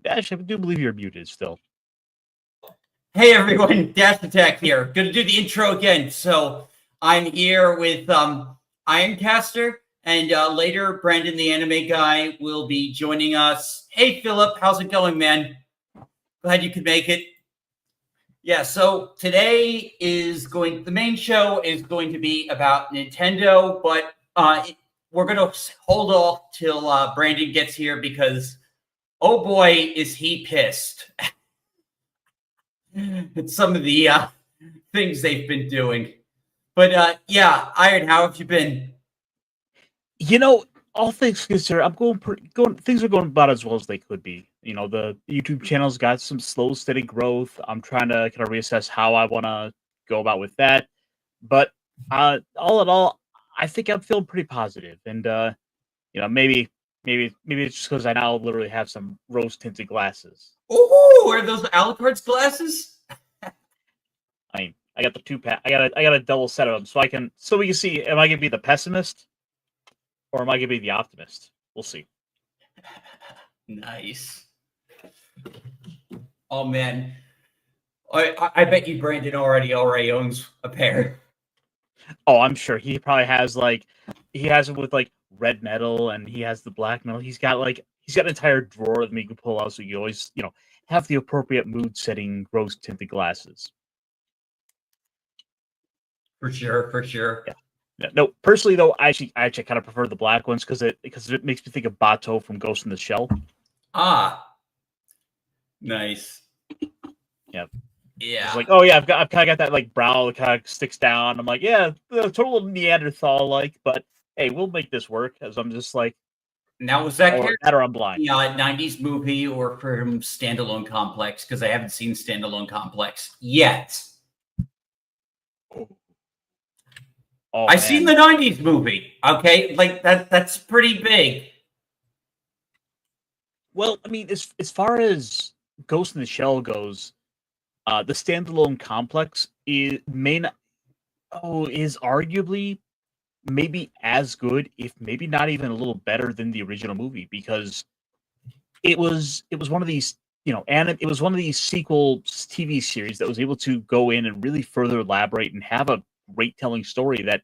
Dash, I do believe you're muted still. Hey everyone, Dash Attack here. Gonna do the intro again. So I'm here with Ironcaster, and later Brandon the anime guy will be joining us. Hey Philip, how's it going, man? Glad you could make it. Yeah, so today the main show is going to be about Nintendo, but we're gonna hold off till Brandon gets here because oh boy, is he pissed. At some of the things they've been doing. But yeah, Iron, how have you been? You know, all things considered, I'm things are going about as well as they could be. You know, the YouTube channel's got some slow, steady growth. I'm trying to kind of reassess how I want to go about with that. But all in all, I think I'm feeling pretty positive. And you know, maybe it's just because I now literally have some rose tinted glasses. Oh, are those Alucard's glasses? I mean, I got the two pack. I got a double set of them, so we can see. Am I gonna be the pessimist, or am I gonna be the optimist? We'll see. Nice. Oh man, I bet you Brandon already owns a pair. Oh, I'm sure he probably has he has it with red metal, and he has the black metal. He's got an entire drawer of them you can pull out, so you always have the appropriate mood setting rose tinted glasses. For sure. Yeah. No, personally though, I actually kind of prefer the black ones because it makes me think of Bato from Ghost in the Shell. Ah, nice. Yeah. Yeah. It's like, oh yeah, I've kind of got that brow that kind of sticks down. I'm like, yeah, the total Neanderthal but hey, we'll make this work. As I'm just like, now was that or I'm blind? Yeah, 90s movie or from Standalone Complex, because I haven't seen Standalone Complex yet. Oh, I've seen the 90s movie. Okay, that's pretty big. Well, I mean, as far as Ghost in the Shell goes, the Standalone Complex is arguably maybe as good, if maybe not even a little better than the original movie, because it was one of these it was one of these sequel TV series that was able to go in and really further elaborate and have a great telling story that,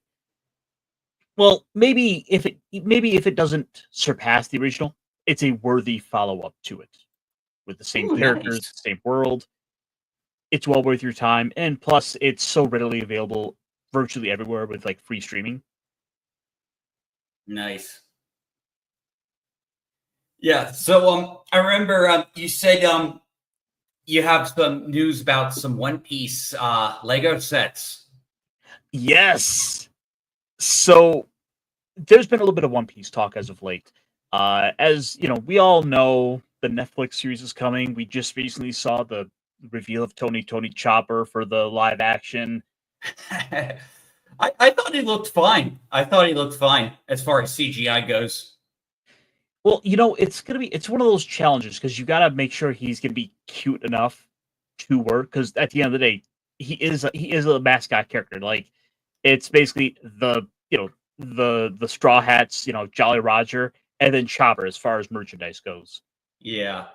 well, maybe if it doesn't surpass the original, it's a worthy follow-up to it with the same characters, nice. same world. It's well worth your time, and plus it's so readily available virtually everywhere with free streaming. Nice. Yeah, so I remember you said you have some news about some One Piece Lego sets. Yes. So there's been a little bit of One Piece talk as of late. As you know, we all know the Netflix series is coming. We just recently saw the reveal of Tony Chopper for the live action. I thought he looked fine. As far as CGI goes. Well, it's one of those challenges because you got to make sure he's gonna be cute enough to work. Because at the end of the day, he is a mascot character. It's basically the Straw Hats, Jolly Roger, and then Chopper as far as merchandise goes. Yeah,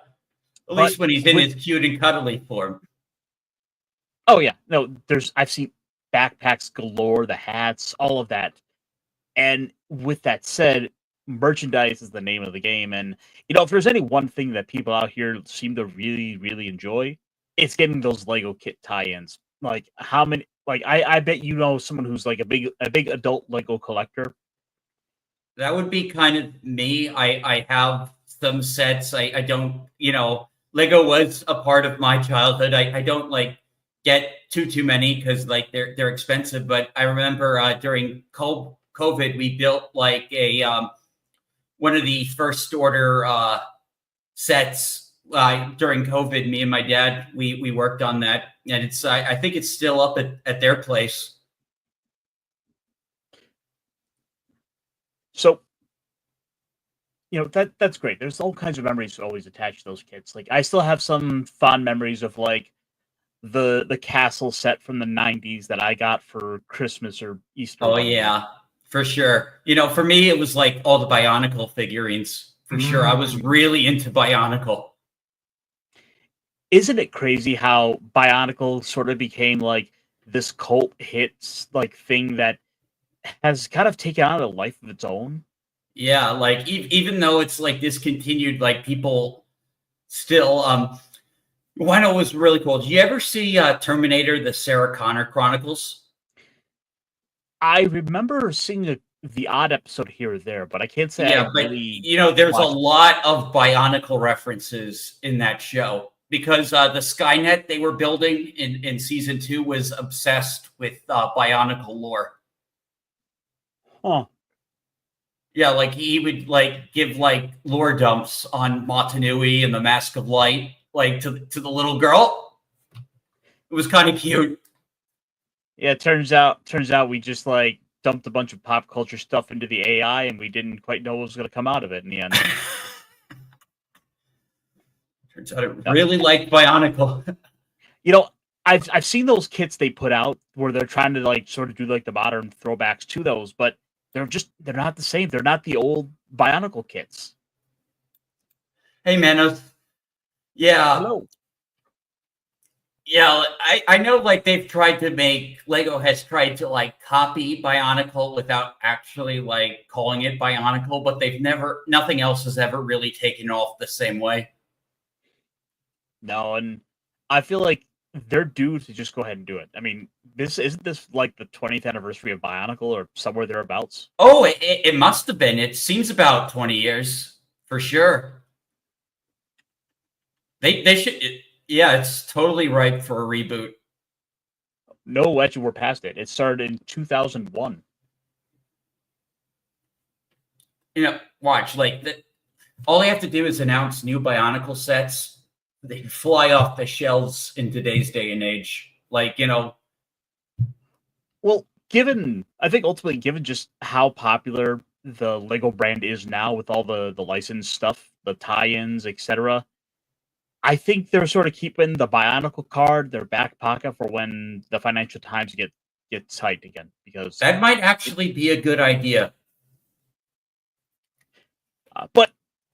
at least when he's in his cute and cuddly form. Oh yeah, no, I've seen backpacks galore, the hats, all of that. And with that said, merchandise is the name of the game. And if there's any one thing that people out here seem to really, really enjoy, it's getting those Lego kit tie-ins. How many? I bet someone who's a big adult Lego collector. That would be kind of me. I have some sets. I don't, Lego was a part of my childhood. I don't get too many because they're expensive. But I remember during COVID, we built a one of the first order sets during COVID. Me and my dad, we worked on that, and it's I think it's still up at their place. So, that's great. There's all kinds of memories always attached to those kits. I still have some fond memories of the castle set from the 90s that I got for Christmas or Easter. Oh yeah, for sure. For me, it was all the Bionicle figurines. For sure, I was really into Bionicle. isn't it crazy how Bionicle sort of became like this cult hits like thing that has kind of taken on a life of its own? Yeah, like even though it's like discontinued, like people still Wino was really cool. Did you ever see Terminator: The Sarah Connor Chronicles? I remember seeing the odd episode here or there, but I can't say I Yeah, but really there's a watched. lot of Bionicle references in that show because the Skynet they were building in season 2 was obsessed with Bionicle lore. Huh. Yeah, like he would like give like lore dumps on Motunui and the Mask of Light, like to the little girl. It was kind of cute. Yeah, turns out we just like dumped a bunch of pop culture stuff into the AI and we didn't quite know what was going to come out of it in the end. Turns out it Uh, really liked Bionicle. You know, I've seen those kits they put out where they're trying to like sort of do like the modern throwbacks to those, but they're not the same. They're not the old Bionicle kits. Hey, Manos. Yeah, Hello. yeah. I know like they've tried to make Lego has tried to like copy Bionicle without actually like calling it Bionicle, but they've never nothing else has ever really taken off the same way. No, and I feel like they're due to just go ahead and do it. I mean, this isn't this like the 20th anniversary of Bionicle or somewhere thereabouts. Oh, it must have been. It seems about 20 years for sure. They should. Yeah, it's totally ripe for a reboot. No, actually, we're past it. It started in 2001. Watch like that. All they have to do is announce new Bionicle sets. They fly off the shelves in today's day and age. Well, I think ultimately, given just how popular the Lego brand is now with all the licensed stuff, the tie-ins, etc., I think they're sort of keeping the Bionicle card their back pocket for when the financial times get tight again. Because, that might actually be a good idea. but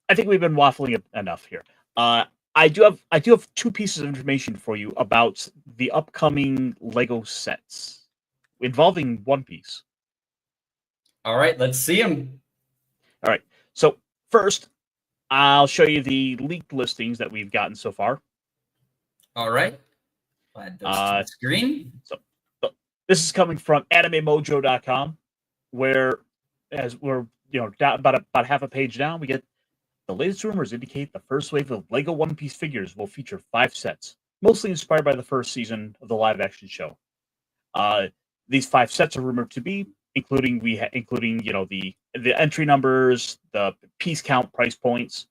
I think we've been waffling enough here. I do have two pieces of information for you about the upcoming Lego sets involving One Piece. All right, let's see them. All right. So first, I'll show you the leaked listings that we've gotten so far. All right, add those to the screen. So this is coming from AnimeMojo.com, where as we're about half a page down, we get the latest rumors indicate the first wave of Lego One Piece figures will feature 5 sets, mostly inspired by the first season of the live-action show. These 5 sets are rumored to be including the entry numbers, the piece count, price points,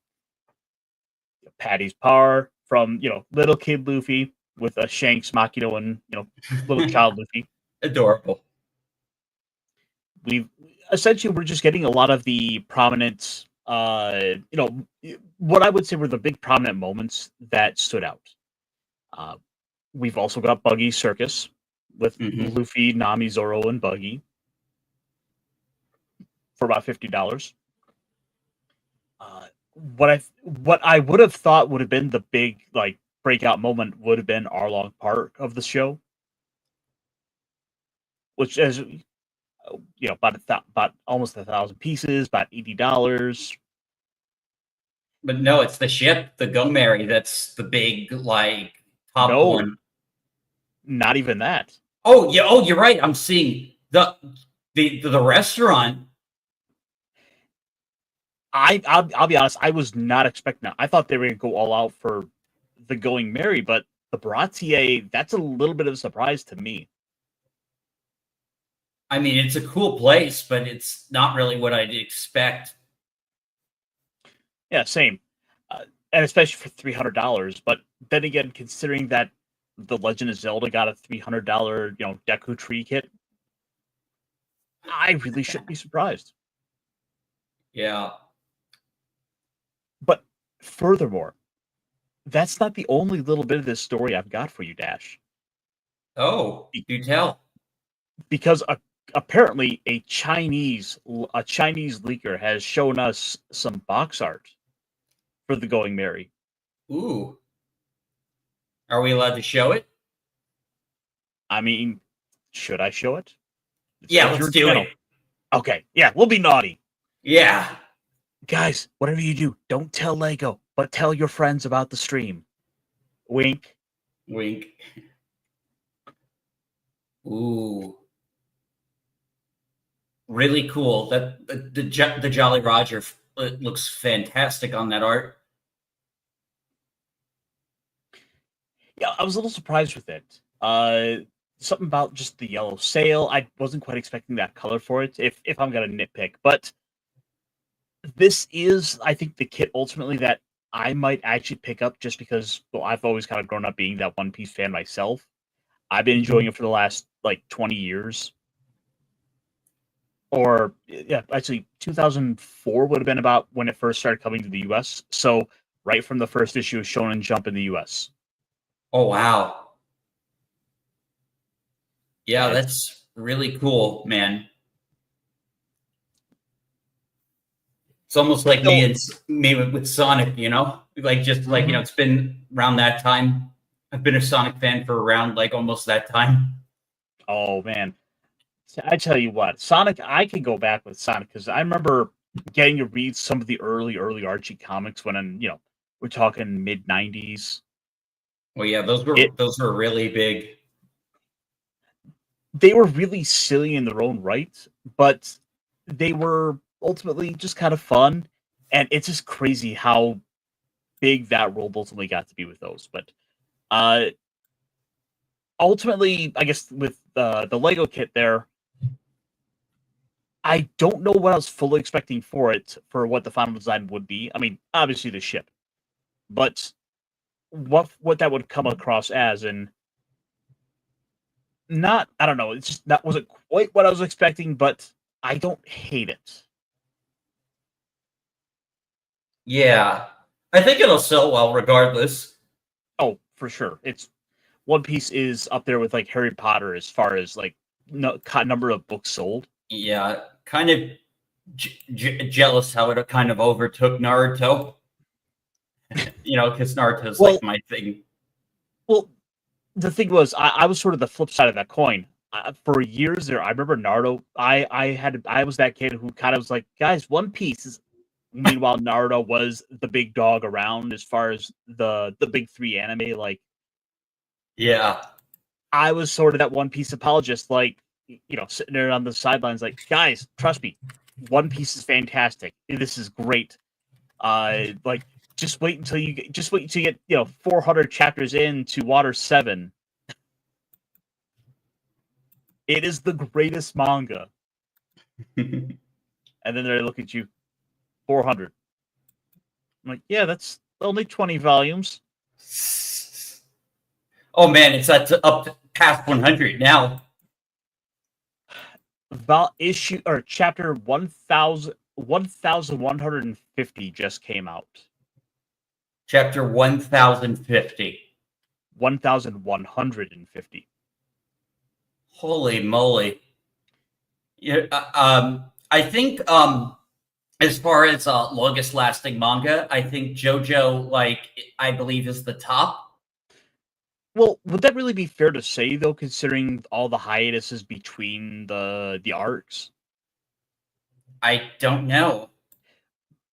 Patty's Par from little kid Luffy with a Shanks, Makino, and little child Luffy. Adorable. We're just getting a lot of the prominent, what I would say were the big prominent moments that stood out. We've also got Buggy Circus with Luffy, Nami, Zoro, and Buggy for about $50. What I would have thought would have been the big like breakout moment would have been Arlong Park of the show, which is about almost 1,000 pieces, about $80. But no, it's the ship, the Go Mary. That's the big like top one. Not even that. Oh yeah. Oh, you're right. I'm seeing the restaurant. I'll be honest. I was not expecting that. I thought they were going to go all out for the Going Merry, but the Baratier, that's a little bit of a surprise to me. I mean, it's a cool place, but it's not really what I'd expect. Yeah, same. And especially for $300. But then again, considering that the Legend of Zelda got a $300, Deku Tree kit, I really shouldn't be surprised. Yeah. But furthermore, that's not the only little bit of this story I've got for you, Dash. Oh, do tell. Because apparently a Chinese leaker has shown us some box art for the Going Merry. Ooh. Are we allowed to show it? I mean, should I show it? Yeah, let's do it. Okay, yeah, we'll be naughty. Yeah. Guys, whatever you do, don't tell Lego, but tell your friends about the stream. Wink. Wink. Ooh. Really cool. That the Jolly Roger looks fantastic on that art. Yeah, I was a little surprised with it. Something about just the yellow sail. I wasn't quite expecting that color for it, if I'm gonna nitpick. But this is, I think, the kit ultimately that I might actually pick up just because, well, I've always kind of grown up being that One Piece fan myself. I've been enjoying it for the last, 20 years. Or, yeah, actually, 2004 would have been about when it first started coming to the US. So, right from the first issue of Shonen Jump in the US. Oh, wow. Yeah, Yeah, that's really cool, man. It's almost like me with Sonic, like just like, it's been around that time. I've been a Sonic fan for around like almost that time. Oh, man. I tell you what, Sonic, I could go back with Sonic because I remember getting to read some of the early Archie comics when, we're talking mid 90s. Well, yeah, those were really big. They were really silly in their own right, but they were ultimately just kind of fun. And it's just crazy how big that world ultimately got to be with those. But ultimately, I guess with the Lego kit there, I don't know what I was fully expecting for what the final design would be. I mean, obviously the ship, but what that would come across as, and I don't know, it's just that wasn't quite what I was expecting, but I don't hate it. Yeah. I think it'll sell well regardless. Oh, for sure. One Piece is up there with like Harry Potter as far as like number of books sold. Yeah, kind of jealous how it kind of overtook Naruto. Because Naruto's like my thing. Well, the thing was, I was sort of the flip side of that coin. For years there, I remember Naruto. I was that kid who kind of was like, guys, One Piece is. Meanwhile, Naruto was the big dog around as far as the big three anime. Like, yeah, I was sort of that One Piece apologist, like, sitting there on the sidelines, like, guys, trust me, One Piece is fantastic. This is great. Like, just wait until you get 400 chapters into Water 7. It is the greatest manga. And then they look at you, 400. I'm like, yeah, that's only 20 volumes. Oh man, it's up past 100 now. Issue or chapter 1150 just came out. Chapter 1050. 1150. Holy moly. Yeah, I think as far as longest lasting manga, I think JoJo, I believe, is the top. Well, would that really be fair to say, though, considering all the hiatuses between the arcs? I don't know.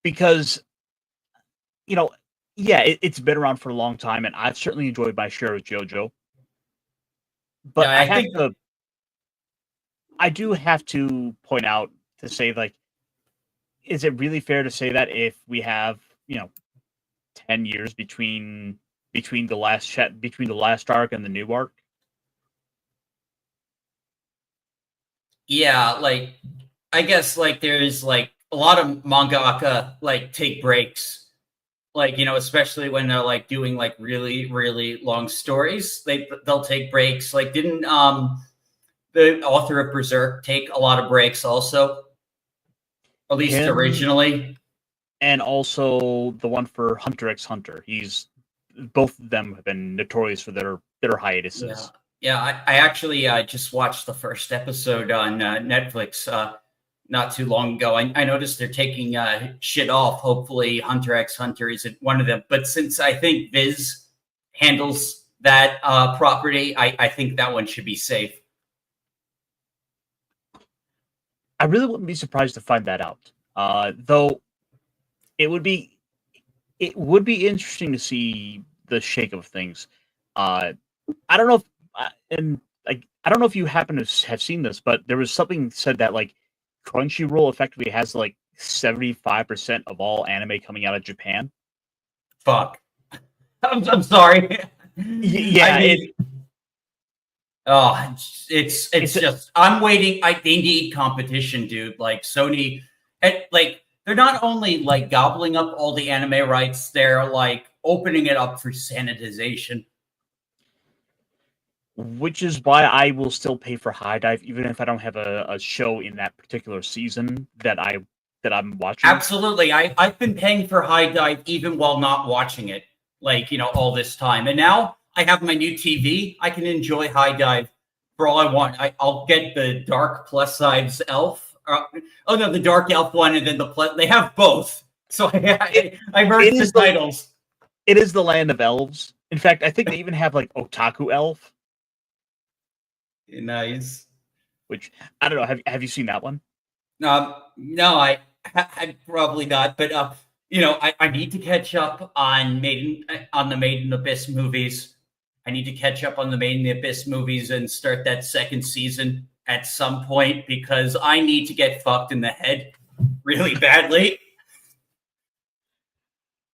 Because, yeah, it's been around for a long time, and I've certainly enjoyed my share of JoJo. But yeah, I do have to point out to say, like, is it really fair to say that if we have, 10 years between the last arc and the new arc? Yeah, I guess there's a lot of mangaka take breaks, especially when they're doing really really long stories. They'll take breaks. Didn't the author of Berserk take a lot of breaks also? At least originally. And also the one for Hunter x Hunter. Both of them have been notorious for their hiatuses. Yeah. I actually just watched the first episode on Netflix not too long ago. I noticed they're taking shit off. Hopefully Hunter x Hunter isn't one of them. But since I think Viz handles that property, I think that one should be safe. I really wouldn't be surprised to find that out. Though it would be interesting to see the shake of things. I don't know if and like I don't know if you happen to have seen this, but there was something said that like Crunchyroll effectively has like 75% of all anime coming out of Japan. Fuck. I'm sorry. Yeah, I mean, it's just I'm waiting. They need competition, dude. Like Sony, like they're not only like gobbling up all the anime rights, they're like opening it up for sanitization. Which is why I will still pay for High Dive, even if I don't have a show in that particular season that I'm watching. Absolutely, I've been paying for High Dive even while not watching it, like all this time, and now I have my new TV. I can enjoy High Dive for all I want. I'll get the dark plus size elf. Oh no, the dark elf one, and then the plus. They have both, so I merged the titles. It is the land of elves. In fact, I think they even have like Otaku Elf. Nice. Which I don't know. Have you seen that one? No, I probably not. But I need to catch up on the Made in Abyss movies. I need to catch up on the Made in the Abyss movies and start that second season at some point because I need to get fucked in the head really badly.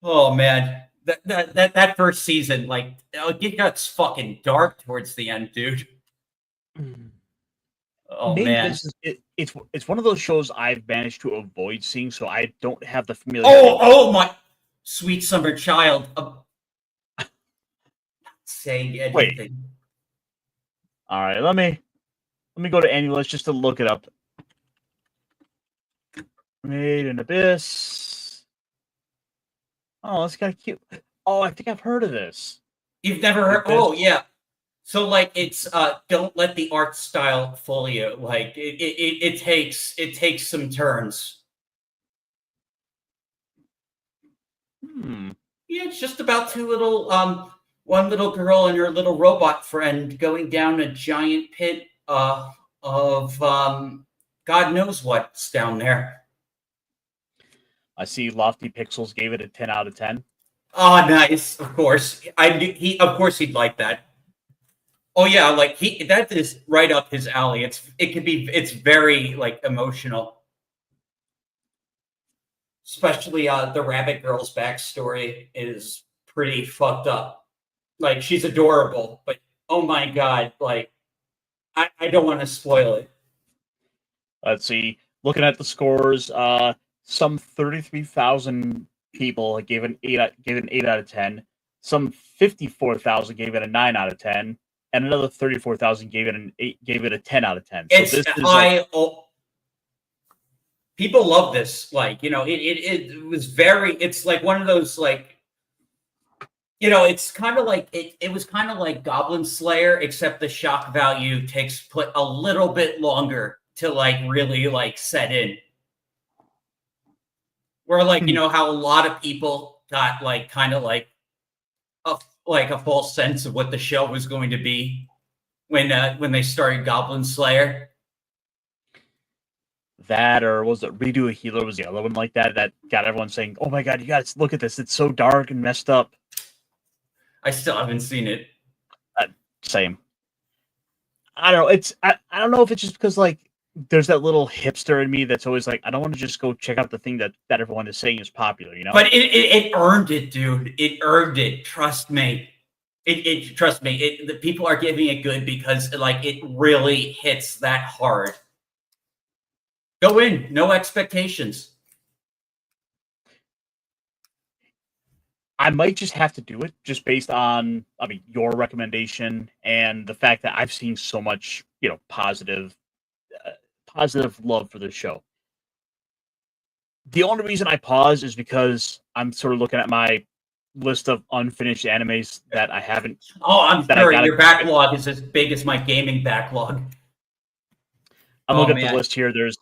Oh man, that first season, like it got fucking dark towards the end, dude. Oh man, it's one of those shows I've managed to avoid seeing, so I don't have the familiar. Oh my sweet summer child. Not saying anything. Wait. All right, let me go to Annulus just to look it up. Made in Abyss. Oh, it's kind of cute. Oh, I think I've heard of this. You've never heard? Oh yeah. So like it's don't let the art style fool you. Like it takes some turns. Yeah, it's just about one little girl and her little robot friend going down a giant pit of God knows what's down there. I see Lofty Pixels gave it a 10 out of 10. Oh, nice. Of course. Of course he'd like that. Oh yeah, like that is right up his alley. It's very like emotional. Especially the rabbit girl's backstory is pretty fucked up. Like she's adorable, but oh my god, like I don't want to spoil it. Let's see. Looking at the scores, some 33,000 people gave an 8 out of 10. Some 54,000 gave it a 9 out of 10. And another 34,000 gave it a 10 out of 10. So this is people love this. Like, it was it's like one of those like, it's kind of like it was kind of like Goblin Slayer, except the shock value put a little bit longer to like really like set in. Where like, how a lot of people got like kind of like a false sense of what the show was going to be when they started Goblin Slayer. That, or was it Redo a Healer was the other one like that got everyone saying, oh my god, you guys look at this, it's so dark and messed up. I still haven't seen it. Same. I don't know. I don't know if it's just because like there's that little hipster in me that's always like, I don't want to just go check out the thing that everyone is saying is popular, But it earned it, dude. It earned it. Trust me. Trust me. The people are giving it good because like it really hits that hard. Go in, no expectations. I might just have to do it just based on, your recommendation and the fact that I've seen so much, positive love for this show. The only reason I pause is because I'm sort of looking at my list of unfinished animes that I haven't. Oh, I'm sure your backlog is as big as my gaming backlog. I'm looking at the list here. There's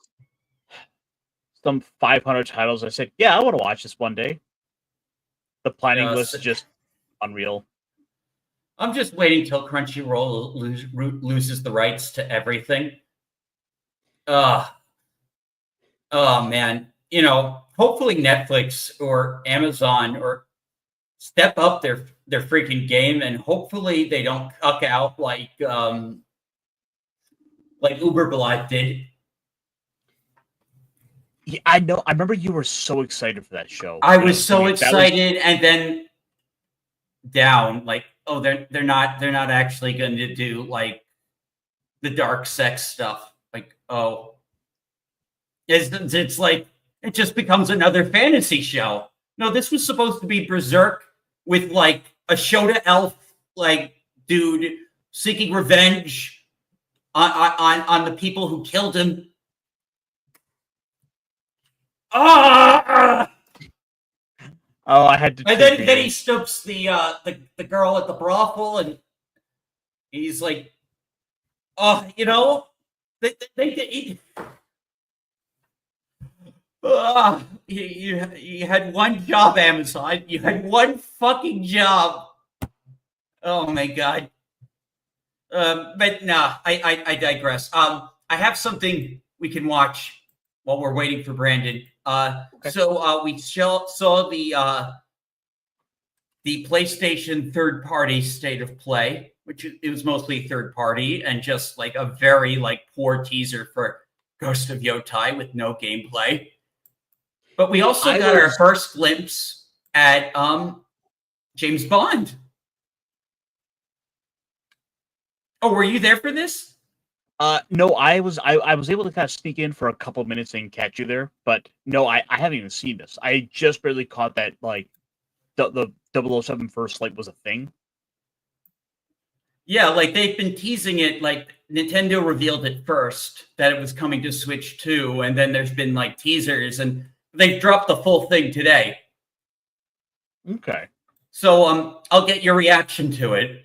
some 500 titles. I said, yeah, I want to watch this one day. The planning list is just unreal. I'm just waiting till Crunchyroll loses the rights to everything. Oh man. Hopefully Netflix or Amazon or step up their freaking game, and hopefully they don't cuck out like Uber Black did. Yeah, I know. I remember you were so excited for that show. I was so excited, and then down. Like, oh, they're not actually going to do like the dark sex stuff. Like, oh, it's like it just becomes another fantasy show. No, this was supposed to be Berserk with like a Shota elf like dude seeking revenge on the people who killed him. Ah! Oh, I had to. And then he stoops the girl at the brothel, and he's like, "Oh, you had one job, Amazon. You had one fucking job." Oh my god. But no, I digress. I have something we can watch while we're waiting for Brandon. Okay. So we saw the PlayStation third-party state of play, which it was mostly third-party and just like a very like poor teaser for Ghost of Yotai with no gameplay. But we also got our first glimpse at James Bond. Oh, were you there for this? No, I was able to kind of sneak in for a couple of minutes and catch you there, but no, I haven't even seen this. I just barely caught that like the 007 First Light was a thing. Yeah, like they've been teasing it. Like Nintendo revealed it first that it was coming to Switch 2, and then there's been like teasers, and they dropped the full thing today. Okay. So I'll get your reaction to it.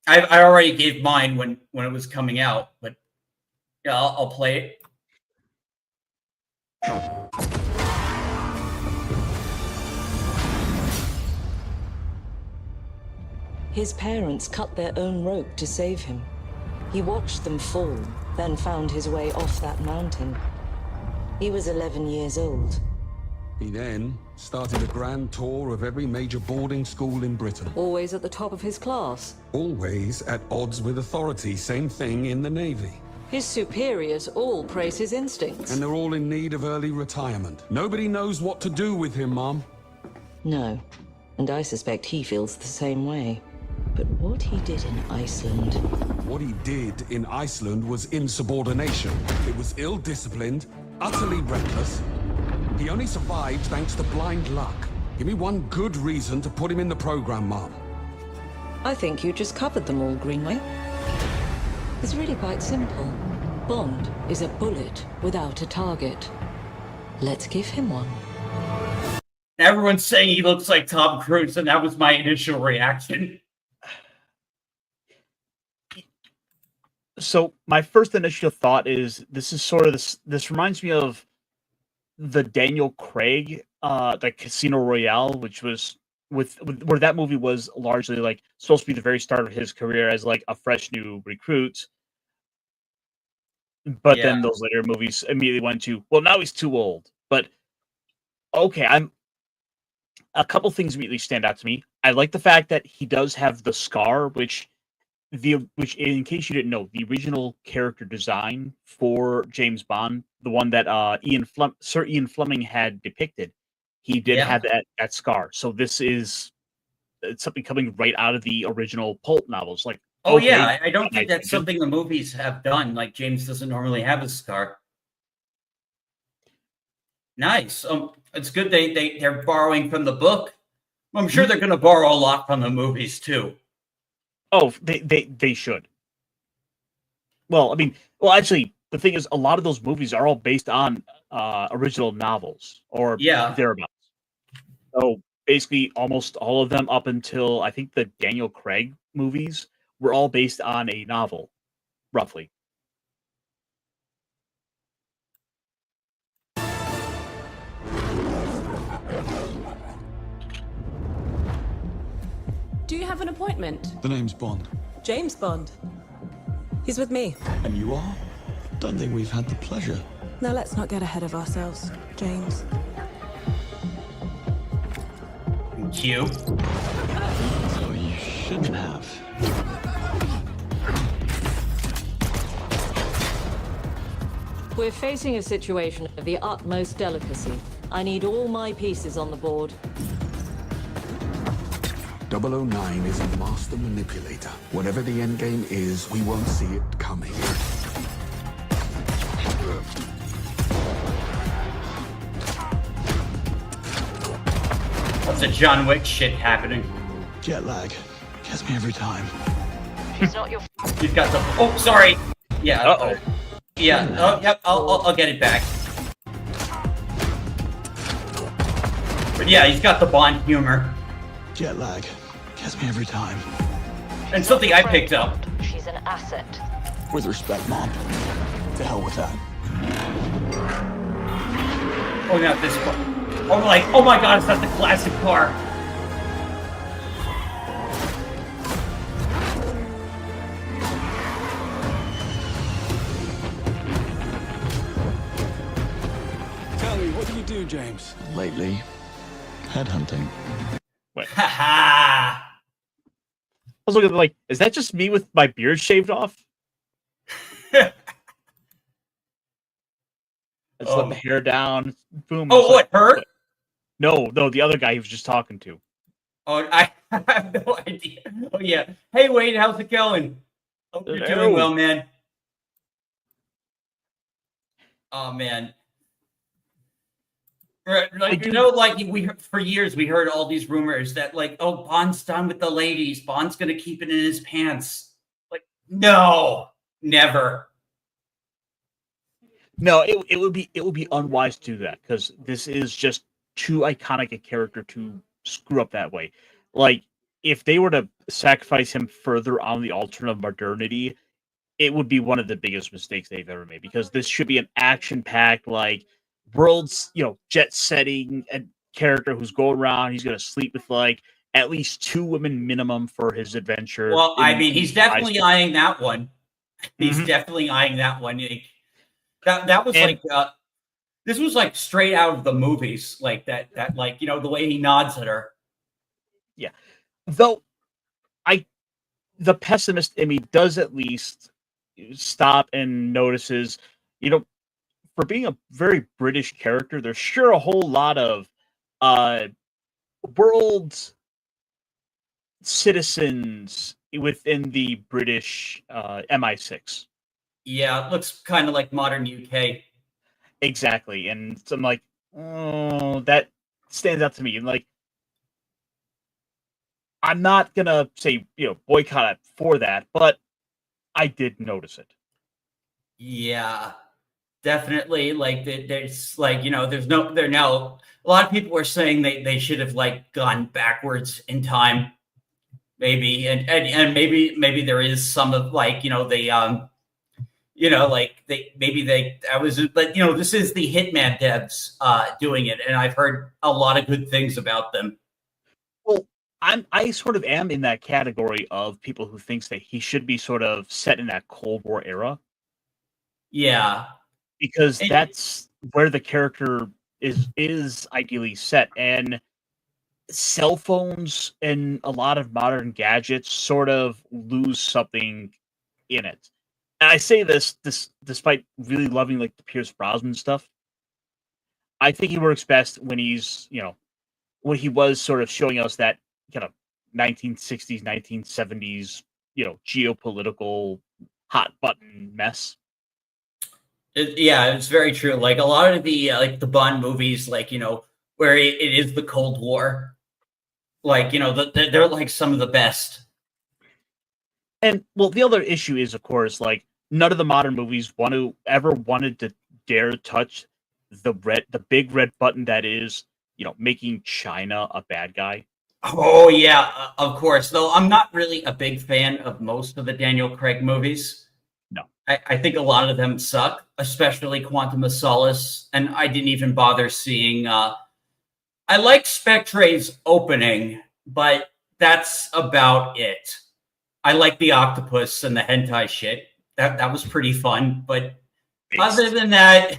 I already gave mine when it was coming out, but yeah, I'll play it. His parents cut their own rope to save him. He watched them fall, then found his way off that mountain. He was 11 years old. He then started a grand tour of every major boarding school in Britain. Always at the top of his class. Always at odds with authority. Same thing in the Navy. His superiors all praise his instincts. And they're all in need of early retirement. Nobody knows what to do with him, Mom. No, and I suspect he feels the same way. But what he did in Iceland... What he did in Iceland was insubordination. It was ill-disciplined, utterly reckless. He only survived thanks to blind luck. Give me one good reason to put him in the program, Mom. I think you just covered them all, Greenway. It's really quite simple. Bond is a bullet without a target. Let's give him one. Everyone's saying he looks like Tom Cruise, and that was my initial reaction. So my first initial thought is this is sort of this reminds me of the Daniel Craig the Casino Royale, which was where that movie was largely like supposed to be the very start of his career as like a fresh new recruit. But then those later movies immediately went to, well, now he's too old. But okay, a couple things immediately stand out to me. I like the fact that he does have the scar, which in case you didn't know, the original character design for James Bond, the one that Sir Ian Fleming had depicted, he did have that scar. So this is something coming right out of the original pulp novels. Like, oh okay, yeah, I don't think that's something the movies have done. Like James doesn't normally have a scar. Nice. It's good they're borrowing from the book. I'm sure they're going to borrow a lot from the movies too. Oh, they should. Well, I mean, actually, the thing is, a lot of those movies are all based on original novels or thereabouts. So basically, almost all of them, up until I think the Daniel Craig movies, were all based on a novel, roughly. Do you have an appointment? The name's Bond. James Bond. He's with me. And you are? Don't think we've had the pleasure. Now let's not get ahead of ourselves, James. Q. So you shouldn't have. We're facing a situation of the utmost delicacy. I need all my pieces on the board. 009 is a master manipulator. Whatever the endgame is, we won't see it coming. What's a John Wick shit happening? Jet lag. Gets me every time. She's not your... He's got the... Oh, sorry. Yeah. Uh-oh. Yeah. Oh, yep. I'll get it back. But yeah, he's got the Bond humor. Jet lag. Gets me every time. And something I picked up. She's an asset. With respect, Mom. To hell with that. Oh, not this car. Oh my god, it's not the classic car. Tell me, what do you do, James? Lately, headhunting. Haha. I was looking like, is that just me with my beard shaved off? I just let the hair down. Boom. Oh, what, her? No, the other guy he was just talking to. Oh, I have no idea. Oh, yeah. Hey, Wade, how's it going? Hope you're doing well, man. Oh, man. Like, you know, like, for years we heard all these rumors that, like, oh, Bond's done with the ladies. Bond's going to keep it in his pants. Like, no, never. No, it would be unwise to do that because this is just too iconic a character to screw up that way. Like, if they were to sacrifice him further on the altar of modernity, it would be one of the biggest mistakes they've ever made because this should be an action-packed, like, world's, jet-setting character who's going around. He's going to sleep with, like, at least 2 women minimum for his adventure. Well, I mean, he's definitely eyeing that one. He's definitely eyeing that one. That was this was like straight out of the movies, like that like, the way he nods at her. Yeah. Though the pessimist in me does at least stop and notices, for being a very British character, there's sure a whole lot of world citizens within the British MI6. Yeah, it looks kind of like modern UK. Exactly. And so I'm like, oh, that stands out to me. And like, I'm not going to say, boycott it for that, but I did notice it. Yeah, definitely. Like, there's like, there now. A lot of people are saying they should have like gone backwards in time, maybe, and maybe there is some of like, but this is the Hitman devs doing it, and I've heard a lot of good things about them. Well, I sort of am in that category of people who thinks that he should be sort of set in that Cold War era. Yeah, because that's where the character is ideally set, and cell phones and a lot of modern gadgets sort of lose something in it. And I say this despite really loving like the Pierce Brosnan stuff. I think he works best when he's, when he was sort of showing us that kind of 1960s, 1970s, geopolitical hot button mess. It's very true. Like a lot of the the Bond movies, like where it is the Cold War, like they're like some of the best. And well, the other issue is, of course, like none of the modern movies wanted to dare touch the big red button that is, making China a bad guy. Oh yeah, of course. Though I'm not really a big fan of most of the Daniel Craig movies. No, I think a lot of them suck, especially Quantum of Solace, and I didn't even bother seeing. I like Spectre's opening, but that's about it. I like the octopus and the hentai shit. That was pretty fun, but other than that,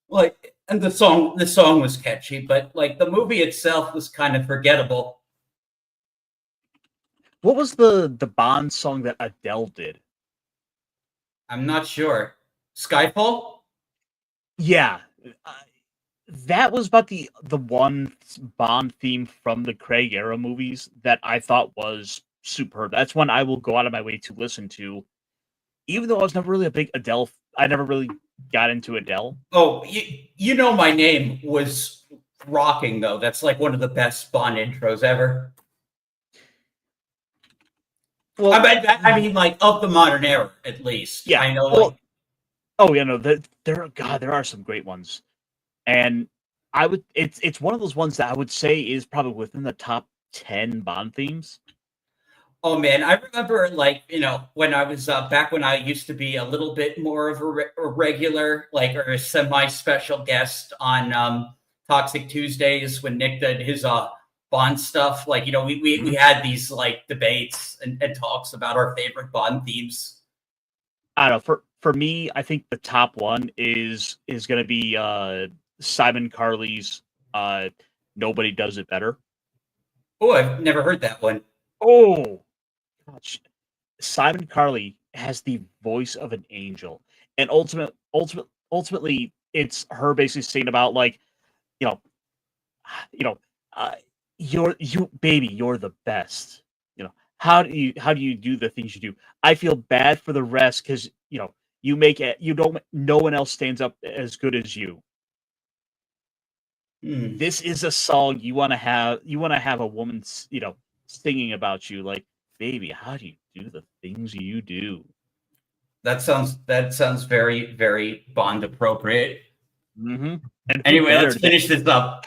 like, and the song was catchy, but like the movie itself was kind of forgettable. What was the Bond song that Adele did? I'm not sure. Skyfall? Yeah, uh, that was about the one Bond theme from the Craig era movies that I thought was superb. That's one I will go out of my way to listen to, even though I was never really a big Adele. I never really got into Adele. Oh, you know my name was rocking though. That's like one of the best Bond intros ever. Well, I mean, like of the modern era, at least. yeah, I know. well, Like, oh yeah, no, there are some great ones, and it's one of those ones that I would say is probably within the top 10 Bond themes. oh man, I remember like when I was back when I used to be a little bit more of a regular, like, or a semi-special guest on Toxic Tuesdays when Nick did his Bond stuff. Like we had these like debates and talks about our favorite Bond themes. I don't know. For me, I think the top one is going to be Simon Carley's "Nobody Does It Better." Oh, I've never heard that one. Oh, gosh. Simon Carley has the voice of an angel, and ultimately, it's her basically saying about like, you know, you know, uh, you're the best. How do you do the things you do? I feel bad for the rest because you make it. You don't. No one else stands up as good as you. This is a song you want to have. You want to have a woman, singing about you, like, baby, how do you do the things you do? That sounds very, very Bond appropriate. Mm-hmm. And anyway, let's finish this up.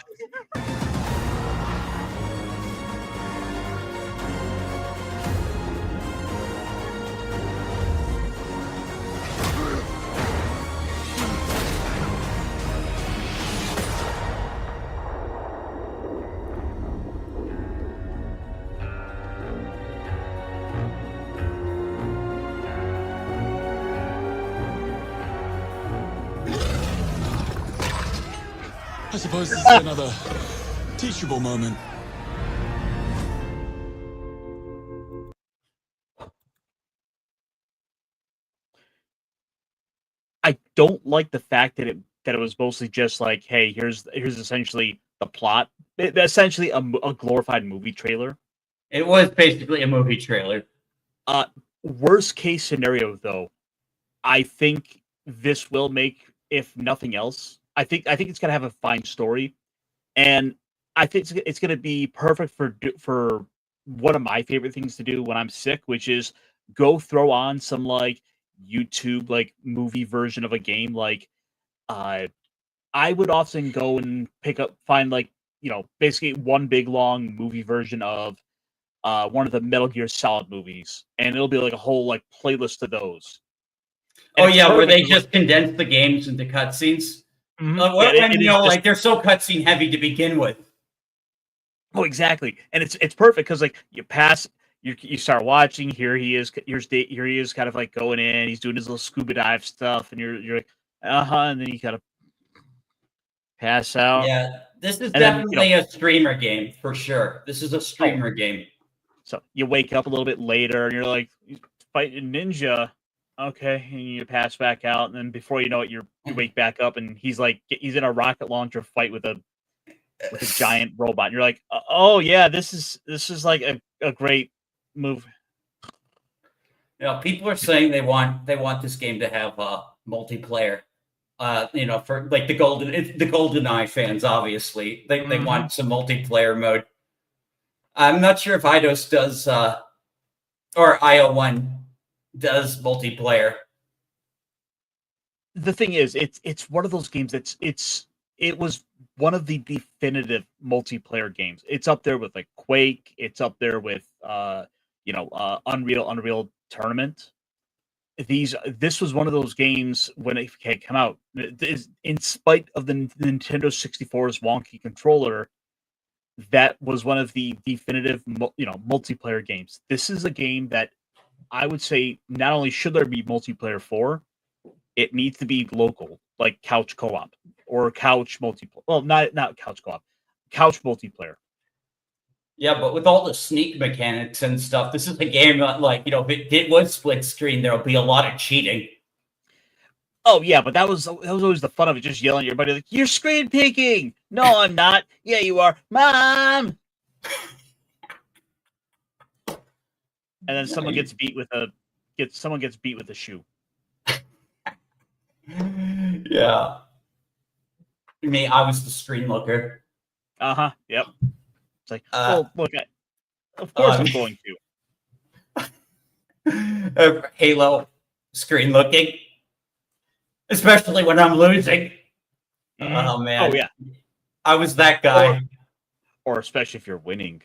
I suppose this is another teachable moment. I don't like the fact that it was mostly just like, hey, here's essentially the plot, essentially a glorified movie trailer. It was basically a movie trailer. Worst case scenario, though, I think this will make, if nothing else, I think it's gonna have a fine story, and I think it's gonna be perfect for one of my favorite things to do when I'm sick, which is go throw on some like YouTube like movie version of a game. Like, I would often go and find like basically one big long movie version of one of the Metal Gear Solid movies, and it'll be like a whole like playlist of those. And oh yeah, where they perfect. just condense the games into cutscenes. Yeah, like they're so cutscene heavy to begin with. Oh, exactly, and it's perfect because like you pass, you start watching. Here he is. Here he is, kind of like going in. He's doing his little scuba dive stuff, and you're like, and then you kind of pass out. Yeah, this is And then, definitely a streamer game for sure. This is a streamer game. So you wake up a little bit later, and you're like fighting ninja. Okay, and you pass back out, and then before you know it, you wake back up, and he's in a rocket launcher fight with a giant robot. And you're like, oh yeah, this is like a great move. People are saying they want this game to have multiplayer. For like the GoldenEye fans, obviously they want some multiplayer mode. I'm not sure if Eidos does or IO1 does multiplayer. The thing is, it's one of those games it was one of the definitive multiplayer games. It's up there with like Quake. It's up there with Unreal Tournament. This was one of those games when it had come out. In spite of the Nintendo 64's wonky controller, that was one of the definitive, multiplayer games. This is a game that I would say not only should there be multiplayer for, it needs to be local, like couch co-op or couch multiplayer. Well, not couch co-op, couch multiplayer. Yeah, but with all the sneak mechanics and stuff, this is a game that, like, if it was split screen, there'll be a lot of cheating. Oh yeah, but that was always the fun of it, just yelling at your buddy like, "You're screen peeking!" No, I'm not. Yeah, you are, Mom. And then someone gets beat with a shoe. Yeah. Me, I was the screen looker. Yep. It's like, well, look, of course I'm going to. Halo screen looking, especially when I'm losing. Oh man. Oh yeah. I was that guy. Or especially if you're winning.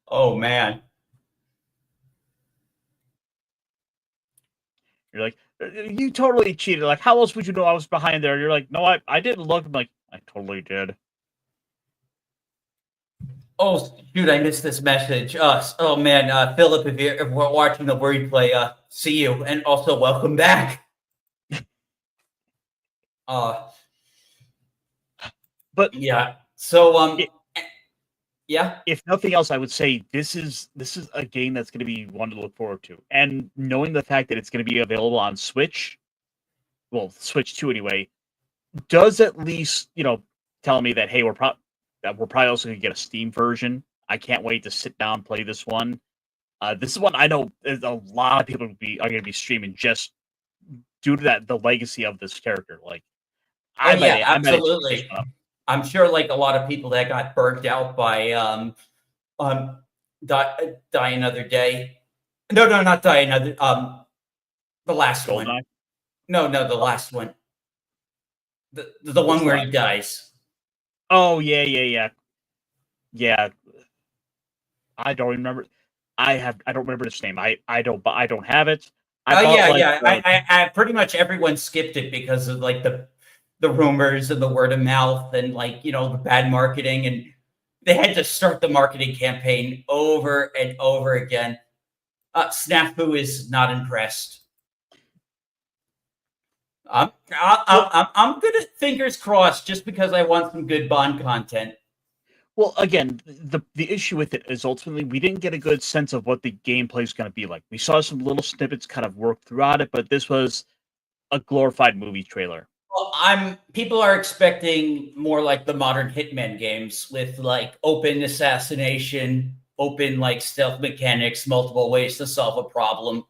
Oh man. You're like, you totally cheated. Like, how else would you know I was behind there? You're like, no, I didn't look. I'm like, I totally did. Oh, dude, I missed this message. Oh man, Philip, if we're watching the replay, see you, and also welcome back. But yeah. So yeah. If nothing else, I would say this is a game that's going to be one to look forward to, and knowing the fact that it's going to be available on Switch, well, Switch 2 anyway, does at least tell me that hey, we're probably also going to get a Steam version. I can't wait to sit down and play this one. This is one I know a lot of people are going to be streaming just due to the legacy of this character. Like, absolutely. I'm sure, like, a lot of people that got burnt out by Die Another Day. No, not Die Another. The last one. No, the last one. The one where he dies. Oh yeah. I don't remember. I don't remember his name. I don't have it. I pretty much everyone skipped it because of like the rumors and the word of mouth and like the bad marketing, and they had to start the marketing campaign over and over again. Snafu is not impressed. I'm good at fingers crossed just because I want some good Bond content. Well, again, the issue with it is ultimately we didn't get a good sense of what the gameplay is going to be like. We saw some little snippets kind of work throughout it, but this was a glorified movie trailer. Well, people are expecting more like the modern Hitman games with like open assassination, open like stealth mechanics, multiple ways to solve a problem.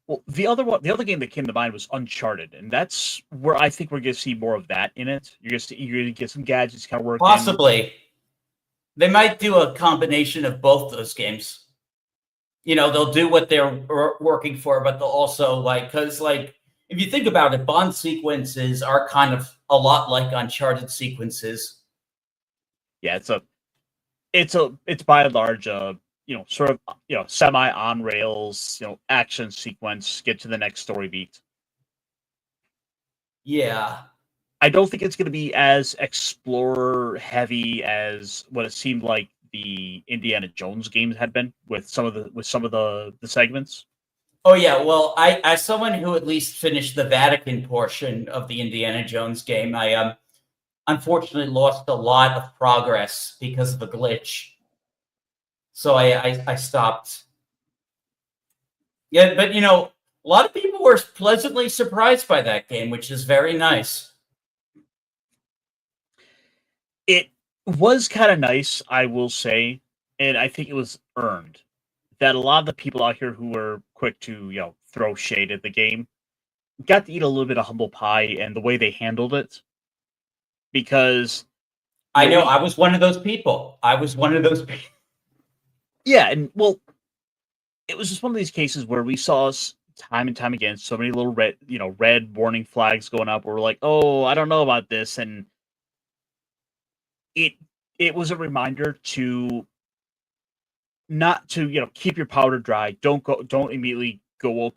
Well, the other game that came to mind was Uncharted, and that's where I think we're going to see more of that in it. You're going to get some gadgets kind of working. Possibly. They might do a combination of both those games. They'll do what they're working for, but they'll also because if you think about it, Bond sequences are kind of a lot like Uncharted sequences. Yeah, it's by and large sort of semi on rails, action sequence, get to the next story beat. Yeah. I don't think it's going to be as explorer heavy as what it seemed like the Indiana Jones games had been with some of the segments. Oh yeah, well, as someone who at least finished the Vatican portion of the Indiana Jones game, I unfortunately lost a lot of progress because of a glitch. So I stopped. Yeah, but a lot of people were pleasantly surprised by that game, which is very nice. It was kind of nice, I will say, and I think it was earned that a lot of the people out here who were quick to throw shade at the game got to eat a little bit of humble pie and the way they handled it. Because I know I was one of those people. Yeah, and well, it was just one of these cases where we saw time and time again so many little red warning flags going up where we're like, oh, I don't know about this, and it was a reminder to not to keep your powder dry. Don't immediately go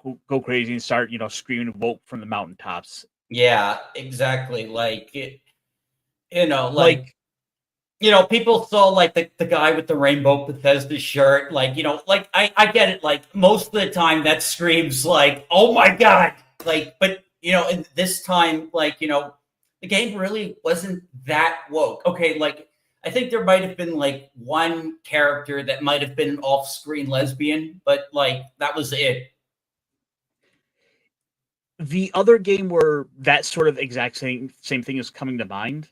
crazy and start screaming woke from the mountaintops. Yeah, exactly. people saw like the guy with the rainbow Bethesda shirt, like, like I get it. Like most of the time that screams like, oh my God. Like, but in this time, like, the game really wasn't that woke. Okay, like I think there might have been like one character that might have been an off-screen lesbian, but like that was it. The other game where that sort of exact same thing is coming to mind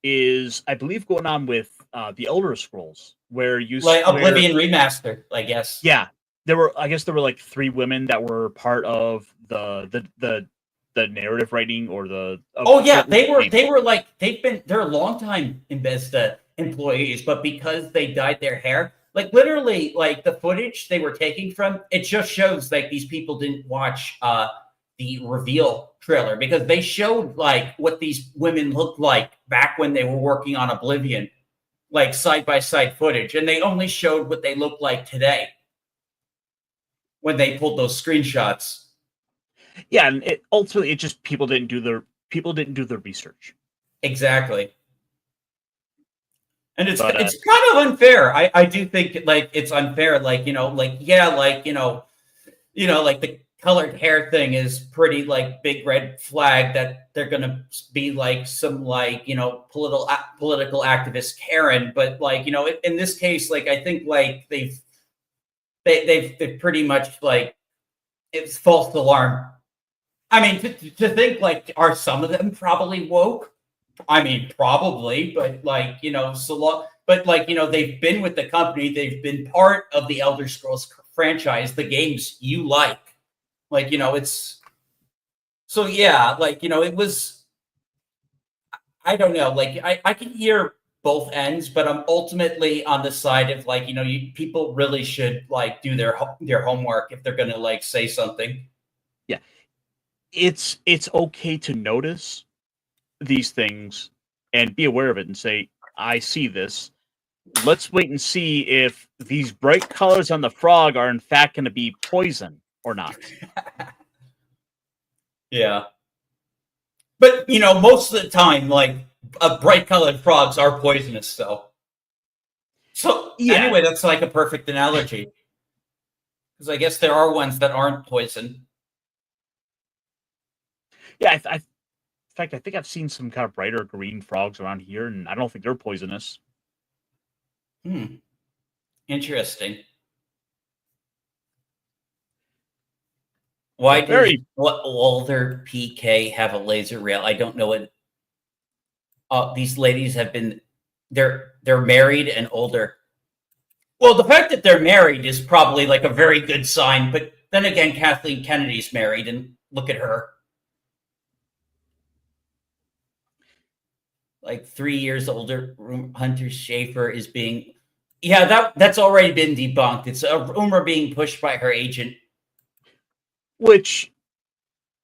is, I believe, going on with the Elder Scrolls, where Like Oblivion Remaster, I guess. Yeah, I guess there were like 3 women that were part of the narrative writing or Oh yeah, they're a long time Bethesda employees, but because they dyed their hair, like literally, like the footage they were taking from it just shows like these people didn't watch the reveal trailer, because they showed like what these women looked like back when they were working on Oblivion, like side by side footage, and they only showed what they look like today when they pulled those screenshots. Yeah, and ultimately it just people didn't do their research. Exactly. And it's But, kind of unfair. I do think like it's unfair. Like, like the colored hair thing is pretty like big red flag that they're gonna be like some like political activist Karen. But like in this case, like I think like they've pretty much like it's false alarm. I mean, to think like, are some of them probably woke? I mean, probably, but like, so long, but like, they've been with the company, they've been part of the Elder Scrolls franchise, the games you like, it's so, yeah, like, it was, I don't know, like, I can hear both ends, but I'm ultimately on the side of like, people really should like do their homework if they're going to like say something. Yeah. It's okay to notice these things and be aware of it and say, I see this. Let's wait and see if these bright colors on the frog are in fact going to be poison or not. Yeah. But, most of the time, like, bright colored frogs are poisonous, though. So, Yeah. Anyway, that's like a perfect analogy. Because I guess there are ones that aren't poison. Yeah, in fact, I think I've seen some kind of brighter green frogs around here, and I don't think they're poisonous. Interesting. Why does older PK have a laser rail? I don't know what. These ladies have been. They're married and older. Well, the fact that they're married is probably like a very good sign. But then again, Kathleen Kennedy's married, and look at her. Like 3 years older, Hunter Schafer is being, that's already been debunked. It's a rumor being pushed by her agent. Which,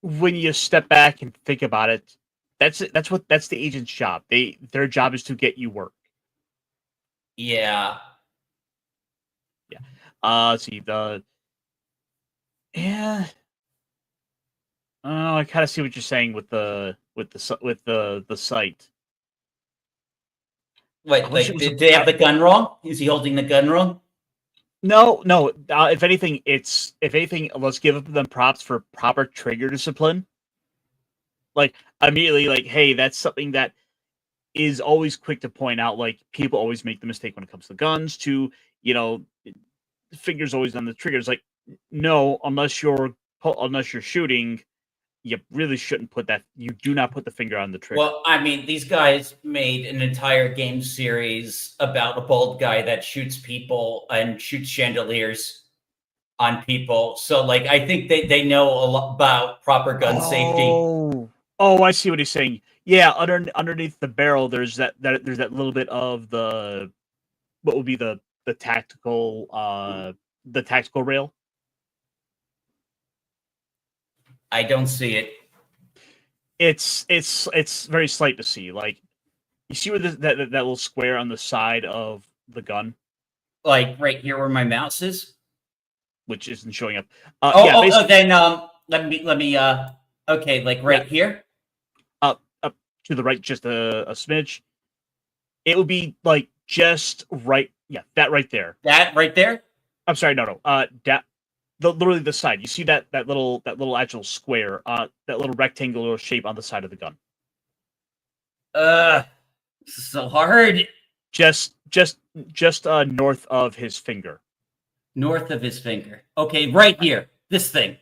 when you step back and think about it, that's the agent's job. Their job is to get you work. Yeah. Yeah. Let's see I kind of see what you're saying with the site. Wait, like, did they have the gun wrong? Is he holding the gun wrong? No. If anything, let's give them props for proper trigger discipline. Like, immediately, like, hey, that's something that is always quick to point out. Like, people always make the mistake when it comes to guns. To fingers always on the triggers. Like, no, unless you're shooting, you really shouldn't put that. You do not put the finger on the trigger. Well, I mean, these guys made an entire game series about a bald guy that shoots people and shoots chandeliers on people. So, like, I think they know a lot about proper gun safety. Oh, I see what he's saying. Yeah, underneath the barrel, there's that little bit of the what would be the tactical rail. I don't see it. It's very slight to see. Like, you see where that little square on the side of the gun, like right here where my mouse is, which isn't showing up. Then let me okay, like right here, up to the right, just a smidge. It would be like just right. Yeah, that right there. That right there? I'm sorry, no. Literally the side. You see that little actual square, that little rectangular shape on the side of the gun. This is so hard. Just north of his finger. North of his finger. Okay, right here. This thing.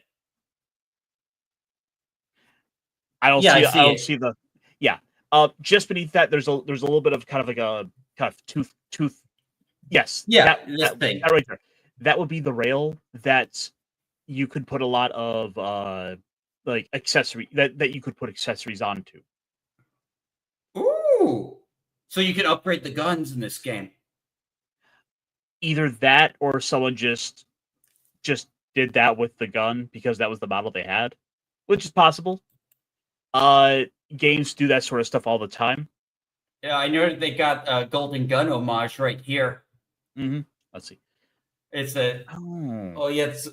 I don't Yeah, see. I see I don't it. see the. Yeah. Just beneath that, there's a little bit of kind of like a kind of tooth. Yes. Yeah, this thing. That right there. That would be the rail that you could put a lot of like accessory that you could put accessories onto. Ooh. So you can upgrade the guns in this game. Either that or someone just did that with the gun because that was the model they had, which is possible. Games do that sort of stuff all the time. Yeah, I know they got a Golden Gun homage right here. Mm-hmm. Let's see. It's a Oh, yeah, it's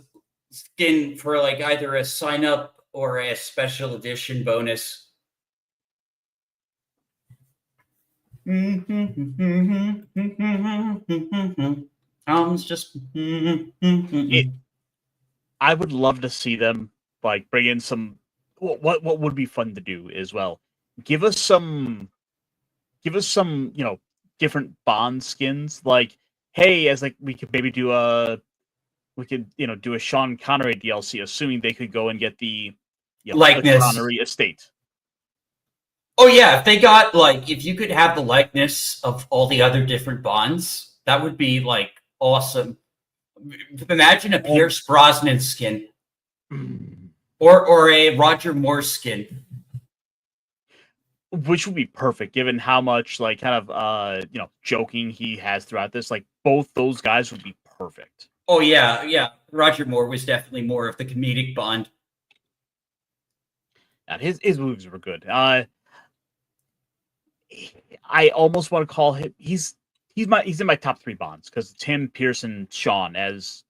skin for like either a sign up or a special edition bonus. Tom's just. I would love to see them like bring in some. What would be fun to do as well? Give us some different Bond skins. Like, hey, as like we could maybe do do a Sean Connery DLC, assuming they could go and get the the Likeness. Connery estate. Oh yeah, if they got like if you could have the likeness of all the other different Bonds, that would be like awesome. Imagine a Pierce Brosnan skin. Or a Roger Moore skin. Which would be perfect given how much like kind of joking he has throughout this. Like both those guys would be perfect. Oh yeah. Roger Moore was definitely more of the comedic Bond. And his movies were good. I almost want to call him he's in my top 3 Bonds because it's him, Pierce, and Sean as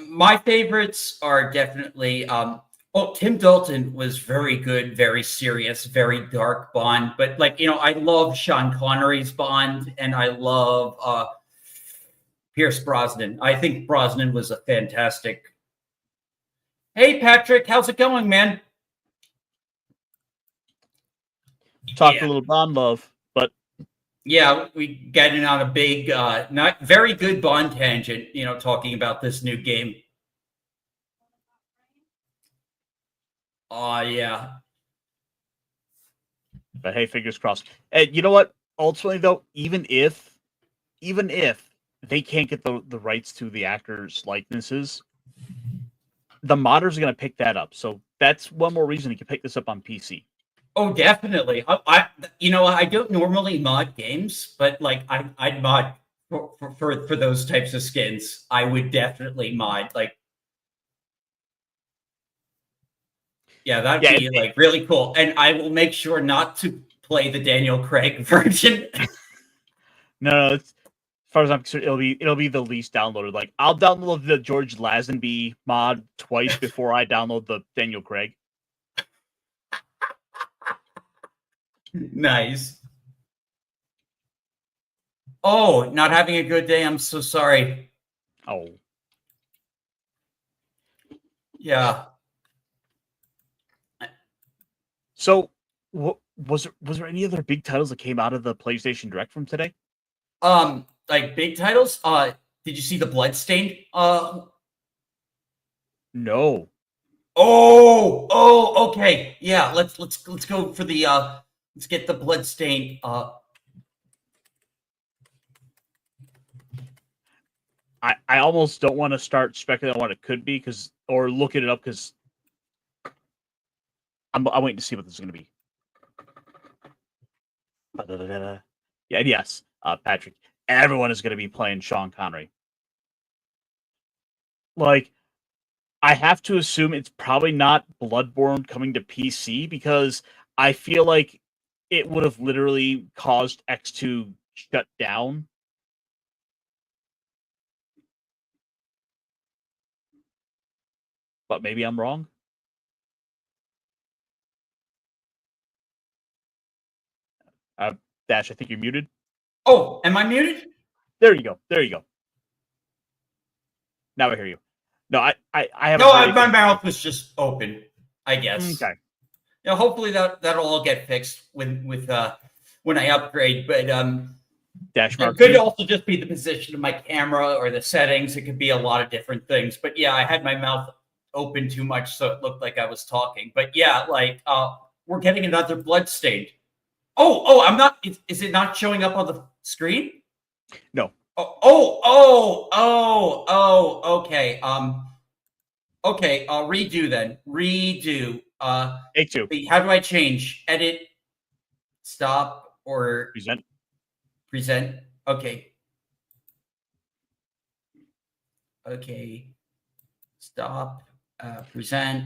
My favorites are definitely Tim Dalton was very good, very serious, very dark Bond. But I love Sean Connery's Bond and I love Pierce Brosnan. I think Brosnan was a fantastic. Hey Patrick, how's it going, man? talk a little Bond love, but yeah, we getting on a big, not very good Bond tangent. Talking about this new game. Oh yeah. But hey, fingers crossed. And you know what? Ultimately, though, even if they can't get the rights to the actors' likenesses, the modders are going to pick that up. So that's one more reason you can pick this up on PC. Oh, definitely. I don't normally mod games, but I'd mod for those types of skins. I would definitely mod that'd be really cool. And I will make sure not to play the Daniel Craig version. No, as far as I'm concerned, it'll be the least downloaded. Like I'll download the George Lazenby mod twice before I download the Daniel Craig. Nice. Oh, not having a good day. I'm so sorry. Oh. Yeah. So, was there any other big titles that came out of the PlayStation Direct from today? Like big titles? Did you see the Bloodstained? No. Oh, okay. Yeah, let's go for the let's get the Bloodstained. I almost don't want to start speculating on what it could be or looking it up because I'm waiting to see what this is going to be. Yeah, yes, Patrick. Everyone is going to be playing Sean Connery. Like, I have to assume it's probably not Bloodborne coming to PC because I feel like it would have literally caused X to shut down. But maybe I'm wrong. Dash, I think you're muted. Oh, am I muted? There you go. There you go. Now I hear you. No, I haven't. No, heard my mouth was just open, I guess. Okay. You know, hopefully that'll all get fixed with when I upgrade. But Dash mark. it could also just be the position of my camera or the settings. It could be a lot of different things. But yeah, I had my mouth open too much, so it looked like I was talking. But yeah, like we're getting another bloodstained. Oh, I'm not. Is it not showing up on the screen? No. Okay. Okay. I'll redo then. Redo. Take two. How do I change? Edit. Stop or Present. Present. Okay. Okay. Stop. Present.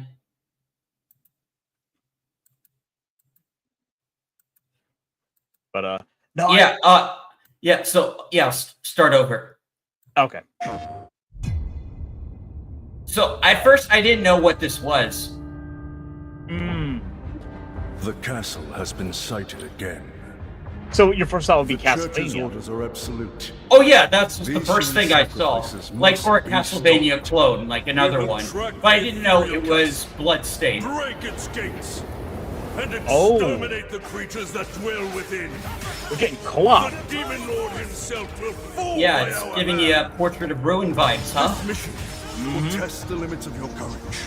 But no. Yeah. Yeah. So yeah. Start over. Okay. So at first I didn't know what this was. The castle has been sighted again. So your first thought would be The Church's Castlevania. orders are absolute. Oh yeah, that's the These first thing I saw. sacrifices Like for a must be Castlevania stopped. clone, like another one. But I didn't know it was Bloodstained. Break its gates and Oh. exterminate the creatures that dwell within. We're getting co-op. The demon lord himself will fall Yeah, by it's our giving hand. you a Portrait of Ruin vibes, huh? Mission will test the limits of your courage.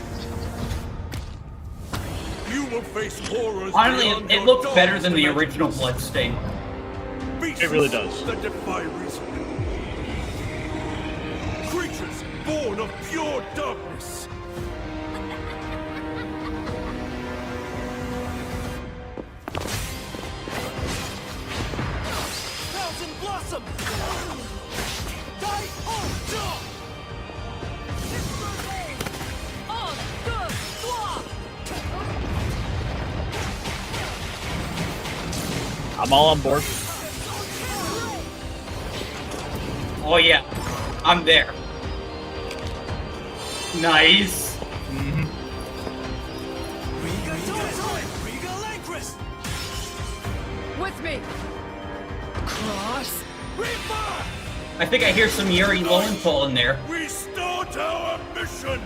You will face horrors. Honestly, beyond it your looks better darkest than the original imaginations. Bloodstain. Beasts It really does. that defy reason. Creatures born of pure darkness. Thousand Blossom! Die I'm all on board. Oh yeah, I'm there. Nice. With me! Cross! Reaper! I think I hear some Yuri Lowenthal in there. We start our mission.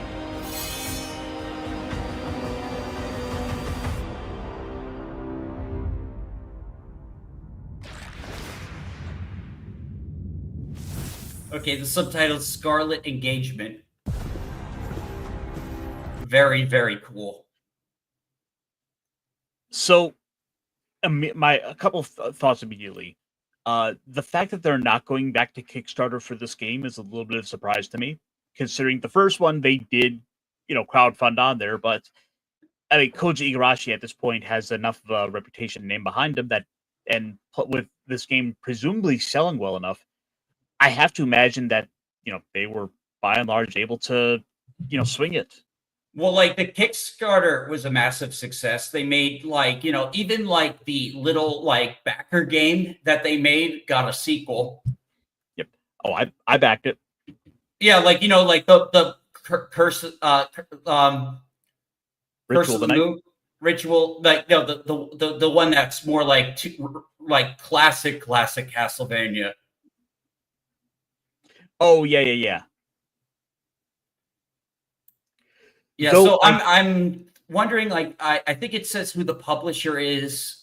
Okay, the subtitle's Scarlet Engagement. Very, very cool. So, a couple of thoughts immediately. The fact that they're not going back to Kickstarter for this game is a little bit of a surprise to me, considering the first one they did, crowdfund on there. But I mean, Koji Igarashi at this point has enough of a reputation and name behind him with this game presumably selling well enough, I have to imagine that they were by and large able to swing it. Well, like the Kickstarter was a massive success. They made even the little backer game that they made got a sequel. Yep. Oh, I backed it. Yeah, the Curse Curse of the Moon Ritual, the one that's more like classic Castlevania. Oh yeah. Yeah, Though so I'm wondering, I think it says who the publisher is.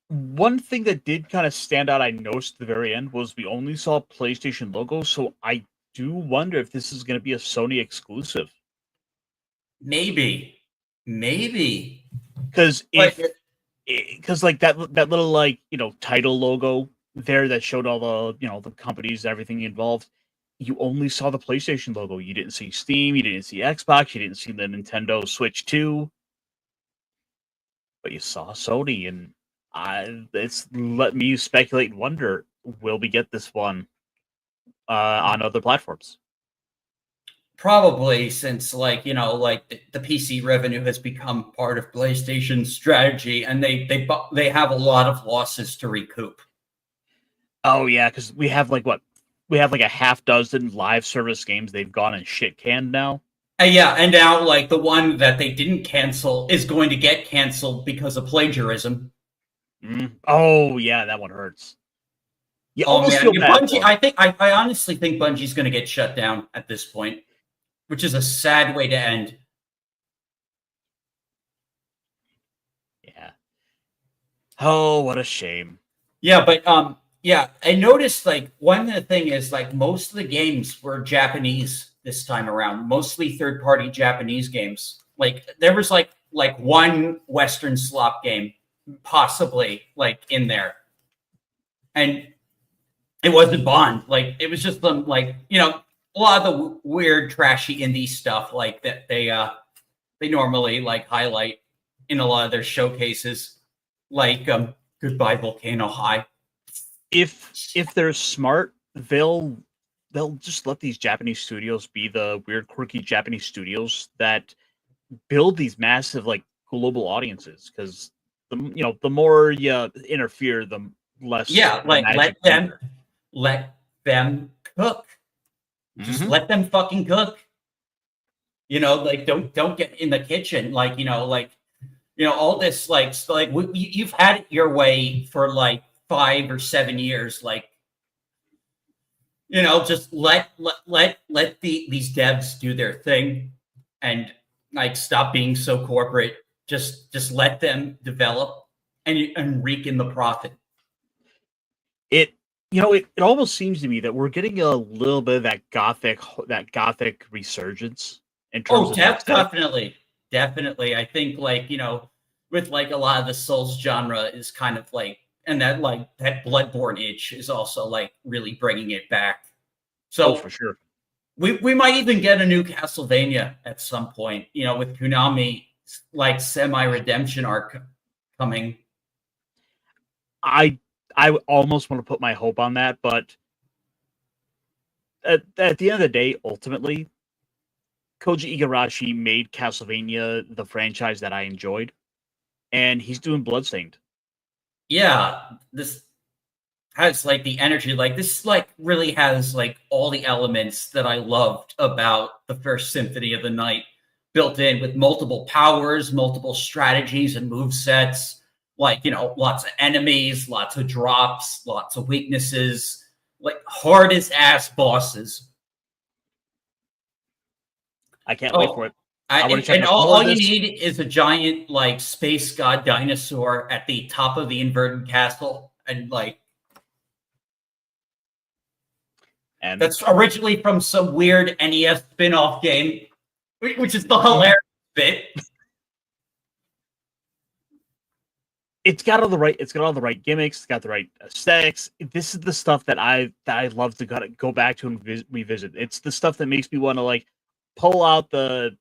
One thing that did kind of stand out, I noticed at the very end, was we only saw a PlayStation logo, so I do wonder if this is going to be a Sony exclusive. Maybe. Because that little title logo there that showed all the the companies, everything involved, you only saw the PlayStation logo. You didn't see Steam, you didn't see Xbox, you didn't see the Nintendo Switch 2, but you saw Sony, and it's let me speculate and wonder, will we get this one on other platforms? Probably, since the PC revenue has become part of PlayStation's strategy, and they have a lot of losses to recoup. Oh yeah, because we have a half dozen live service games they've gone and shit canned now. Yeah, and now the one that they didn't cancel is going to get canceled because of plagiarism. Oh yeah, that one hurts. You Oh almost man, feel bad. Bungie. I honestly think Bungie's going to get shut down at this point, which is a sad way to end. Yeah. Oh, what a shame. Yeah, but yeah, I noticed like one of the thing is like most of the games were Japanese this time around, mostly third-party Japanese games. Like there was like one Western slop game possibly like in there, and it wasn't Bond. Like it was just them like a lot of the weird trashy indie stuff like that they normally like highlight in a lot of their showcases, like Goodbye Volcano High. If they're smart, they'll just let these Japanese studios be the weird, quirky Japanese studios that build these massive like global audiences. Because the more you interfere, the less. Yeah, the like magic let them cook. Just let them fucking cook. Like don't get in the kitchen. Like all this like you've had it your way for like 5 or 7 years. Like just let these devs do their thing and like stop being so corporate. Just let them develop and reek in the profit. It almost seems to me that we're getting a little bit of that gothic resurgence in terms of definitely. I think with like a lot of the Souls genre is kind of like, and that Bloodborne itch is also like really bringing it back. So for sure, we might even get a new Castlevania at some point. With Konami like semi-redemption arc coming. I almost want to put my hope on that, but at the end of the day, ultimately, Koji Igarashi made Castlevania the franchise that I enjoyed, and he's doing Bloodstained. Yeah, this has like the energy, like this like really has like all the elements that I loved about the first Symphony of the Night built in, with multiple powers, multiple strategies and move sets. Like, lots of enemies, lots of drops, lots of weaknesses, like hardest ass bosses. I can't wait for it. And all you need is a giant like space god dinosaur at the top of the inverted castle, and that's originally from some weird NES spin-off game, which is the hilarious bit. It's got all the right gimmicks. It's got the right aesthetics. This is the stuff that I love to go back to and revisit. It's the stuff that makes me want to like pull out the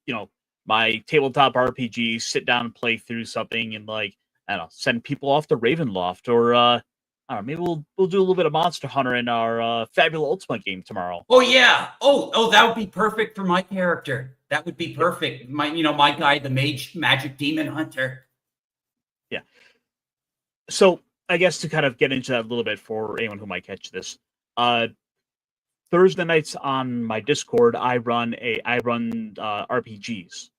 my tabletop RPG, sit down and play through something, and like I don't know, send people off to Ravenloft, or I don't know, maybe we'll do a little bit of Monster Hunter in our Fabula Ultima game tomorrow. Oh yeah. Oh, that would be perfect for my character. That would be perfect. My my guy, the magic demon hunter. Yeah. So I guess to kind of get into that a little bit for anyone who might catch this, Thursday nights on my Discord, I run RPGs,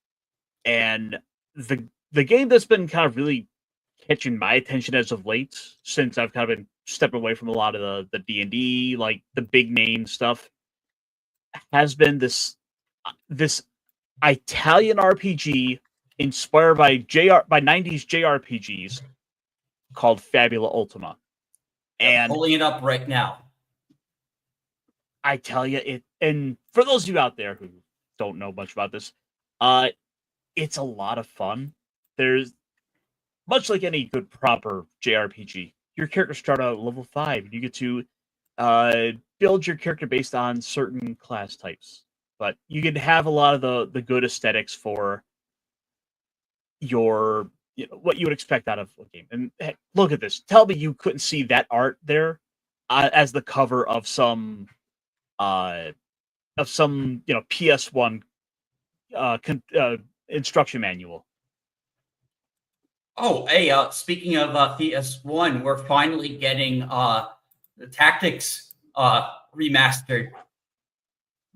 and the game that's been kind of really catching my attention as of late, since I've kind of been stepping away from a lot of the D&D, like the big name stuff, has been this Italian RPG inspired by 90s JRPGs called Fabula Ultima. And I'm pulling it up right now. I tell you, and for those of you out there who don't know much about this, it's a lot of fun. There's, much like any good proper JRPG, your characters start out at level 5, and you get to build your character based on certain class types. But you can have a lot of the good aesthetics for your what you would expect out of a game. And heck, look at this. Tell me you couldn't see that art there as the cover of some PS1 instruction manual. Oh, hey, speaking of PS1, we're finally getting the Tactics remastered.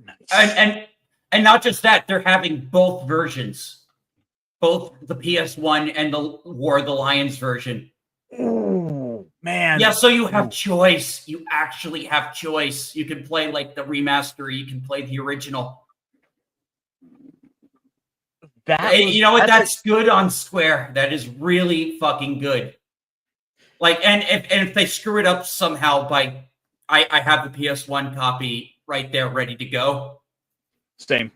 Nice. And not just that, they're having both versions. Both the PS1 and the War of the Lions version. Ooh, Man. Yeah, so you have choice. You actually have choice. You can play like the remaster, or you can play the original. You know what? That's good on Square. That is really fucking good. Like, and if they screw it up somehow by, I have the PS1 copy right there ready to go. Same.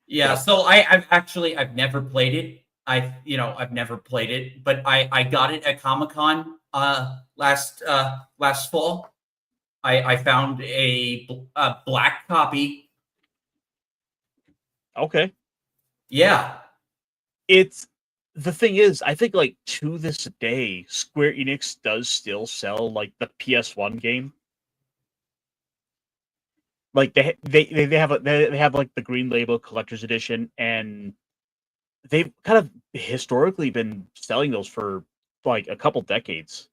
Yeah, so I've never played it. I've never played it, but I got it at Comic-Con last fall. I found a black copy. Okay. Yeah. It's the thing is, I think like to this day, Square Enix does still sell like the PS1 game. Like they have like the Green Label Collector's Edition, and they've kind of historically been selling those for like a couple decades.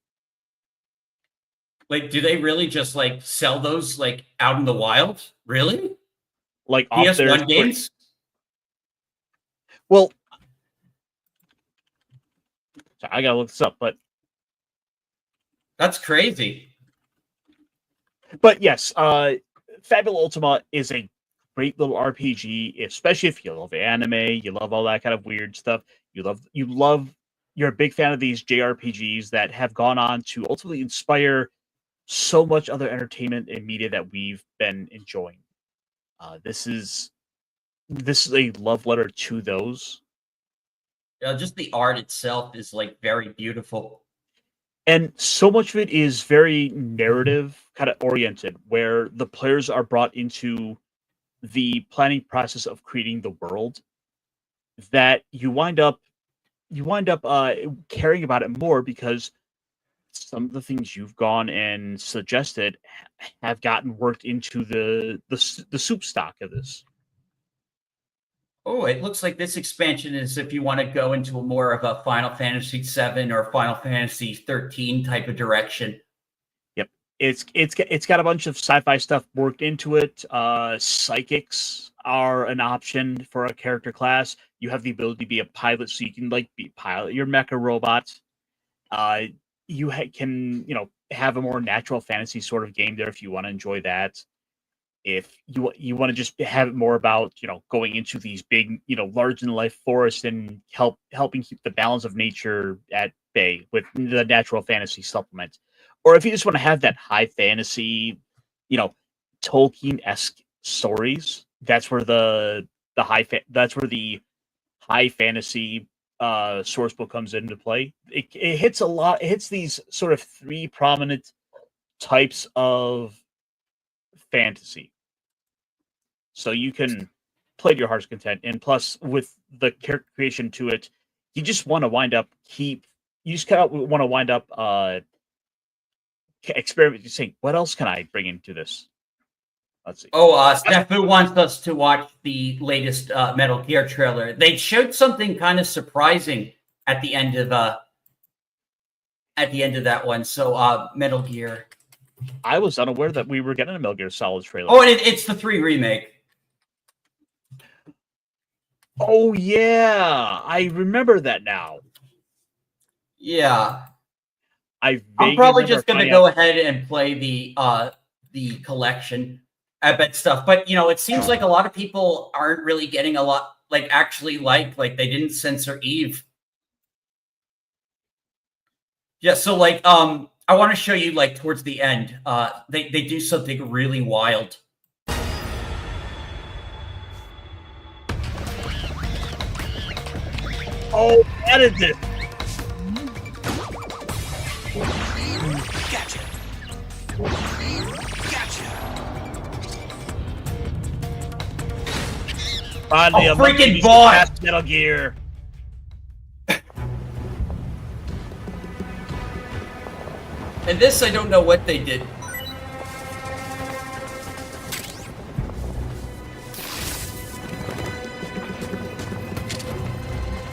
Like, do they really just like sell those like out in the wild? Really? Like PS1 games? Well, I gotta look this up, but that's crazy. But yes, Fabula Ultima is a great little RPG, especially if you love anime, you love all that kind of weird stuff. You're a big fan of these JRPGs that have gone on to ultimately inspire so much other entertainment and media that we've been enjoying. This is a love letter to those. Just the art itself is like very beautiful. And so much of it is very narrative kind of oriented, where the players are brought into the planning process of creating the world, that you wind up caring about it more, because some of the things you've gone and suggested have gotten worked into the soup stock of this. Oh, it looks like this expansion is if you want to go into a more of a Final Fantasy VII or Final Fantasy 13 type of direction. Yep, it's got a bunch of sci-fi stuff worked into it. Psychics are an option for a character class. You have the ability to be a pilot, so you can like pilot your mecha robots. You can have a more natural fantasy sort of game there if you want to enjoy that. If you want to just have it more about going into these big large than life forests and helping keep the balance of nature at bay with the natural fantasy supplement, or if you just want to have that high fantasy, Tolkien-esque stories, that's where the high fantasy source book comes into play. It hits a lot. It hits these sort of three prominent types of fantasy, so you can play to your heart's content. And plus, with the character creation to it, you just want to wind up experimenting, saying, what else can I bring into this? Let's see. Steffu wants us to watch the latest Metal Gear trailer. They showed something kind of surprising at the end of that one. So Metal Gear. I was unaware that we were getting a Metal Gear Solid trailer. Oh, and it's the 3 remake. Oh yeah, I remember that now. Yeah, I'm probably just going to go ahead and play the collection. I bet stuff, but it seems like a lot of people aren't really getting a lot like they didn't censor Eve. Yeah, so I want to show you towards the end. They do something really wild. Oh, that is it. Gotcha. Finally, a freaking boy! Metal Gear. And this, I don't know what they did.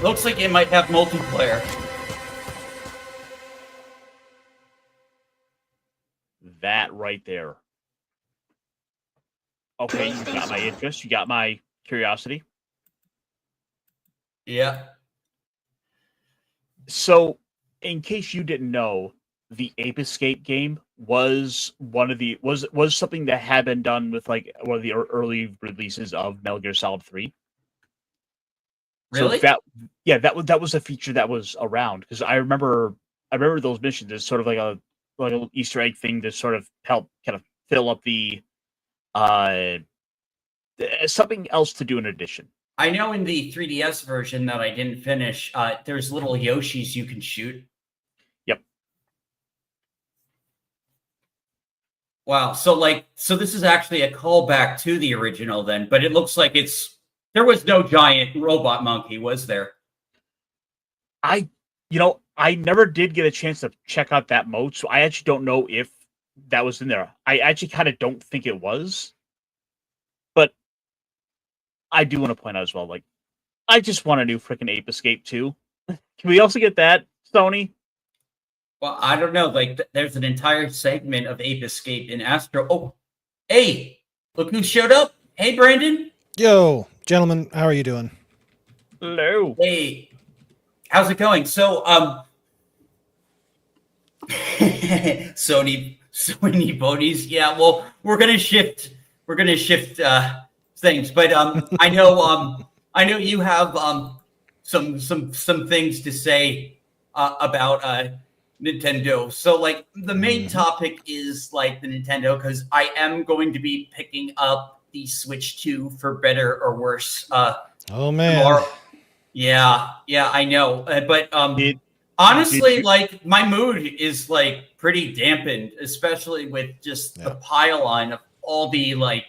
Looks like it might have multiplayer. That right there. Okay, you got my interest. You got my curiosity. Yeah. So, in case you didn't know, the Ape Escape game was one of the was something that had been done with like one of the early releases of Metal Gear Solid 3. Really? So that was a feature that was around because I remember those missions as sort of like a Easter egg thing to sort of help kind of fill up the something else to do in addition. I know in the 3DS version that I didn't finish, there's little Yoshis you can shoot. Yep. Wow. So this is actually a callback to the original then, but it looks like there was no giant robot monkey, was there? I never did get a chance to check out that mode, so I actually don't know if that was in there. I actually kind of don't think it was. But I do want to point out as well, like, I just want a new freaking Ape Escape too. Can we also get that, Sony? Well, I don't know. Like, there's an entire segment of Ape Escape in Astro. Oh, hey, look who showed up. Hey, Brandon. Yo, gentlemen, how are you doing? Hello. Hey, how's it going? So, Sony bonies. Yeah, well, we're gonna shift things, but I know you have some things to say about Nintendo. So like the main topic is like the Nintendo, because I am going to be picking up the Switch 2 for better or worse. Oh man. Tomorrow. Yeah, I know. But honestly, like my mood is like pretty dampened, especially with just the pile on of all the like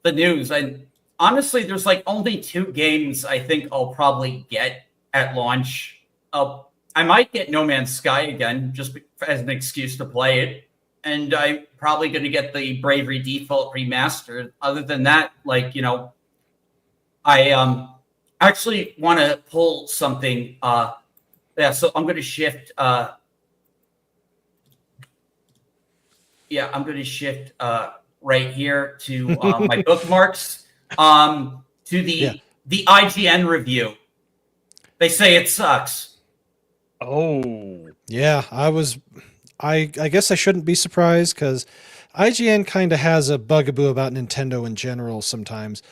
the news. And honestly, there's like only 2 games I think I'll probably get at launch. I might get No Man's Sky again, just as an excuse to play it. And I'm probably going to get the Bravery Default Remastered. Other than that, like, you know, I actually want to pull something. So I'm going to shift. I'm going to shift right here to my bookmarks. To the IGN review. They say it sucks. Oh. Yeah, I guess I shouldn't be surprised because IGN kind of has a bugaboo about Nintendo in general sometimes.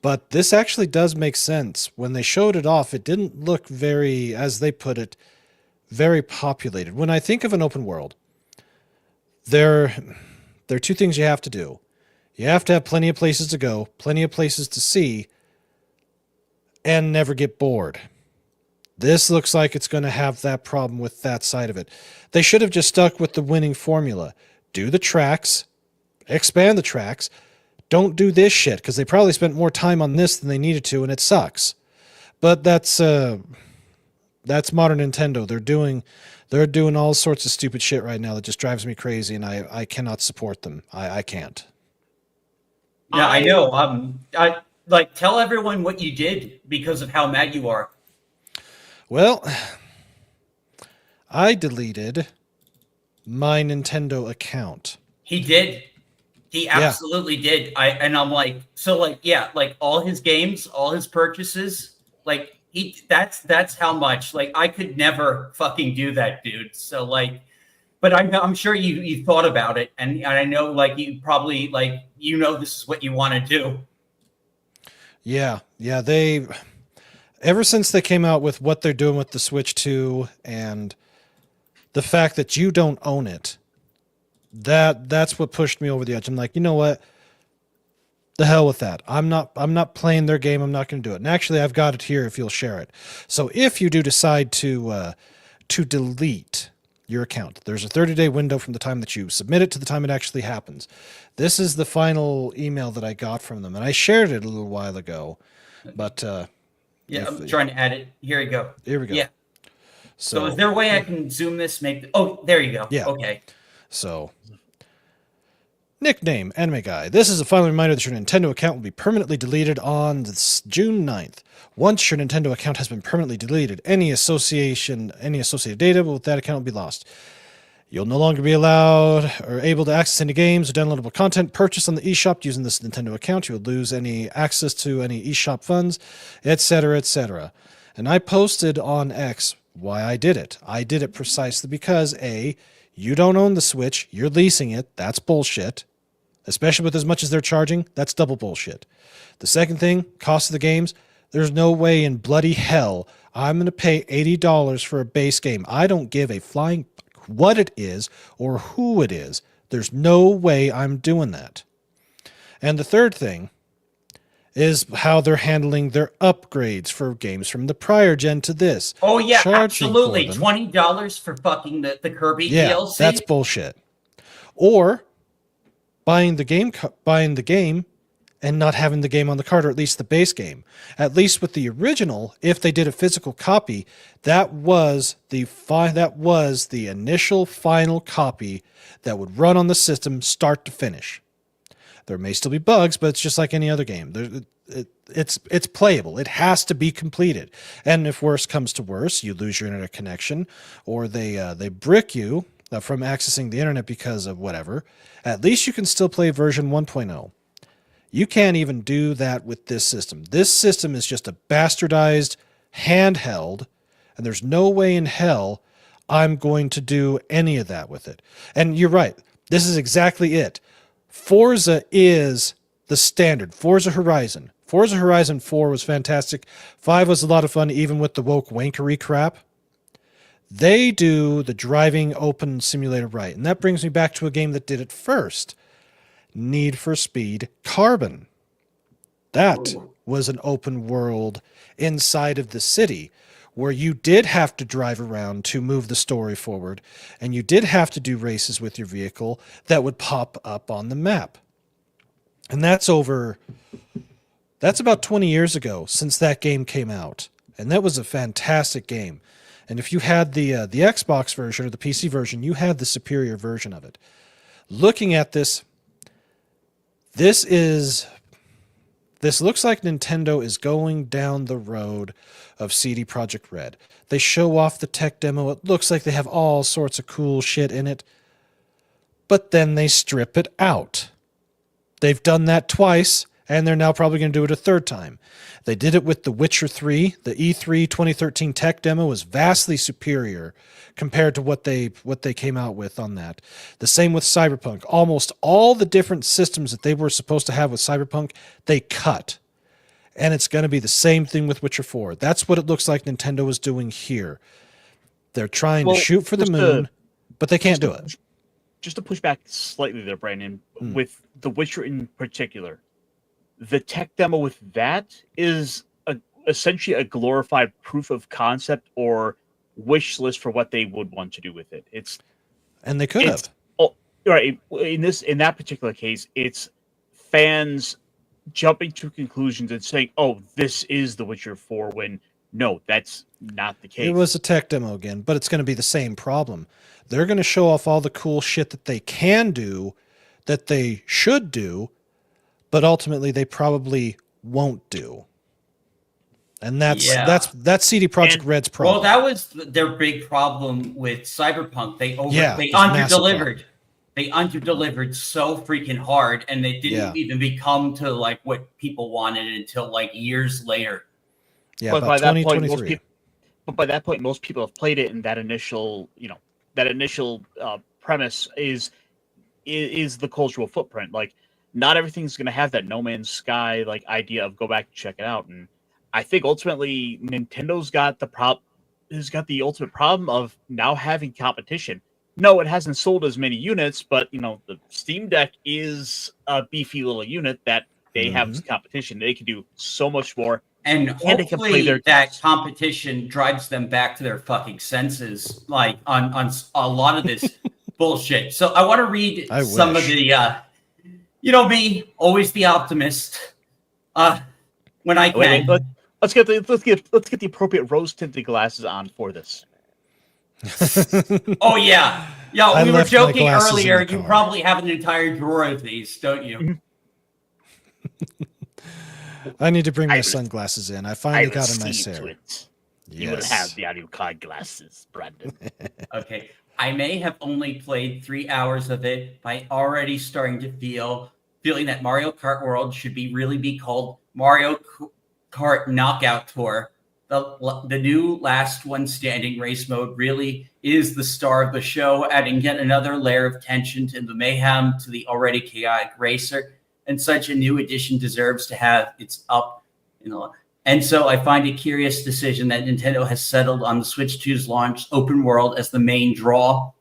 But this actually does make sense. When they showed it off, it didn't look very, as they put it, very populated. When I think of an open world, there are 2 things you have to do. You have to have plenty of places to go, plenty of places to see, and never get bored. This looks like it's going to have that problem with that side of it. They should have just stuck with the winning formula. Do the tracks, expand the tracks. Don't do this shit, because they probably spent more time on this than they needed to, and it sucks. But that's modern Nintendo. They're doing all sorts of stupid shit right now that just drives me crazy, and I cannot support them. I can't. Yeah, I know. Tell everyone what you did because of how mad you are. Well, I deleted my Nintendo account. He did. He absolutely did. I'm like, so like, yeah, like all his games, all his purchases, like that's how much. Like I could never fucking do that, dude. So like, but I'm sure you thought about it, and I know like you probably like this is what you want to do. Yeah, ever since they came out with what they're doing with the Switch 2 and the fact that you don't own it, that's what pushed me over the edge. I'm like, you know what? The hell with that. I'm not playing their game. I'm not going to do it. And actually, I've got it here if you'll share it. So if you do decide to delete your account, there's a 30-day window from the time that you submit it to the time it actually happens. This is the final email that I got from them, and I shared it a little while ago, but I'm trying to add it. Here we go. Here we go. Yeah. So is there a way I can zoom this? There you go. Yeah. Okay. So, nickname, Anime Guy. This is a final reminder that your Nintendo account will be permanently deleted on June 9th. Once your Nintendo account has been permanently deleted, any associated data with that account will be lost. You'll no longer be allowed or able to access any games or downloadable content purchased on the eShop using this Nintendo account. You will lose any access to any eShop funds, etc., etc. And I posted on X why I did it. I did it precisely because A, you don't own the Switch, you're leasing it. That's bullshit. Especially with as much as they're charging, that's double bullshit. The second thing, cost of the games, there's no way in bloody hell I'm going to pay $80 for a base game. I don't give a flying fuck what it is or who it is. There's no way I'm doing that. And the third thing is how they're handling their upgrades for games from the prior gen to this. Oh, yeah, Charging absolutely. for them. $20 for fucking the Kirby Yeah, DLC? that's bullshit. Or buying the game and not having the game on the card, or at least the base game. At least with the original, if they did a physical copy, that was the initial final copy that would run on the system start to finish. There may still be bugs, but it's just like any other game. It's playable. It has to be completed. And if worse comes to worse, you lose your internet connection, or they brick you from accessing the internet because of whatever, at least you can still play version 1.0. You can't even do that with this system. This system is just a bastardized handheld, and there's no way in hell I'm going to do any of that with it. And you're right. This is exactly it. Forza is the standard. Forza Horizon. Forza Horizon 4 was fantastic. 5 was a lot of fun, even with the woke wankery crap. They do the driving open simulator right. And that brings me back to a game that did it first. Need for Speed Carbon. That was an open world inside of the city where you did have to drive around to move the story forward, and you did have to do races with your vehicle that would pop up on the map. And that's about 20 years ago since that game came out. And that was a fantastic game. And if you had the Xbox version or the PC version, you had the superior version of it. Looking at this looks like Nintendo is going down the road of CD Projekt Red. They show off the tech demo. It looks like they have all sorts of cool shit in it. But then they strip it out. They've done that twice, and they're now probably going to do it a third time. They did it with The Witcher 3. The E3 2013 tech demo was vastly superior compared to what they came out with on that. The same with Cyberpunk. Almost all the different systems that they were supposed to have with Cyberpunk, they cut. And it's going to be the same thing with Witcher 4. That's what it looks like Nintendo is doing here. They're trying to shoot for the moon, but they can't do it. Just to push back slightly there, Brandon, with The Witcher in particular, the tech demo with that is essentially a glorified proof of concept or wish list for what they would want to do with it. And they could have. Oh, right. In that particular case, it's fans jumping to conclusions and saying, "Oh, this is The Witcher 4," when no, that's not the case. It was a tech demo again, but it's going to be the same problem. They're going to show off all the cool shit that they can do, that they should do, but ultimately they probably won't do. And that's CD Projekt Red's problem. Well, that was their big problem with Cyberpunk. They massive underdelivered. They underdelivered so freaking hard, and they didn't even become to like what people wanted until like years later. Yeah, but by that point, most people have played it, and that initial, premise is the cultural footprint. Like, not everything's going to have that No Man's Sky like idea of go back and check it out. And I think ultimately Nintendo's got the ultimate problem of now having competition. No, it hasn't sold as many units, but the Steam Deck is a beefy little unit that they have competition. They can do so much more. And hopefully that competition drives them back to their fucking senses, like on a lot of this bullshit. So I want to read some of the, me, always the optimist. When I can. Wait, let's get the appropriate rose tinted glasses on for this. Oh yeah, we were joking earlier. You probably have an entire drawer of these, don't you? I need to bring my sunglasses in. I finally got a nice hair. Yes. You will have the audio card glasses, Brandon. Okay. I may have only played 3 hours of it, but I'm already starting to feeling that Mario Kart World should really be called Mario Kart Knockout Tour. the new last one standing race mode really is the star of the show, adding yet another layer of tension to the mayhem to the already chaotic racer. And such a new addition deserves to have its up, And so I find a curious decision that Nintendo has settled on the Switch 2's launch open world as the main draw.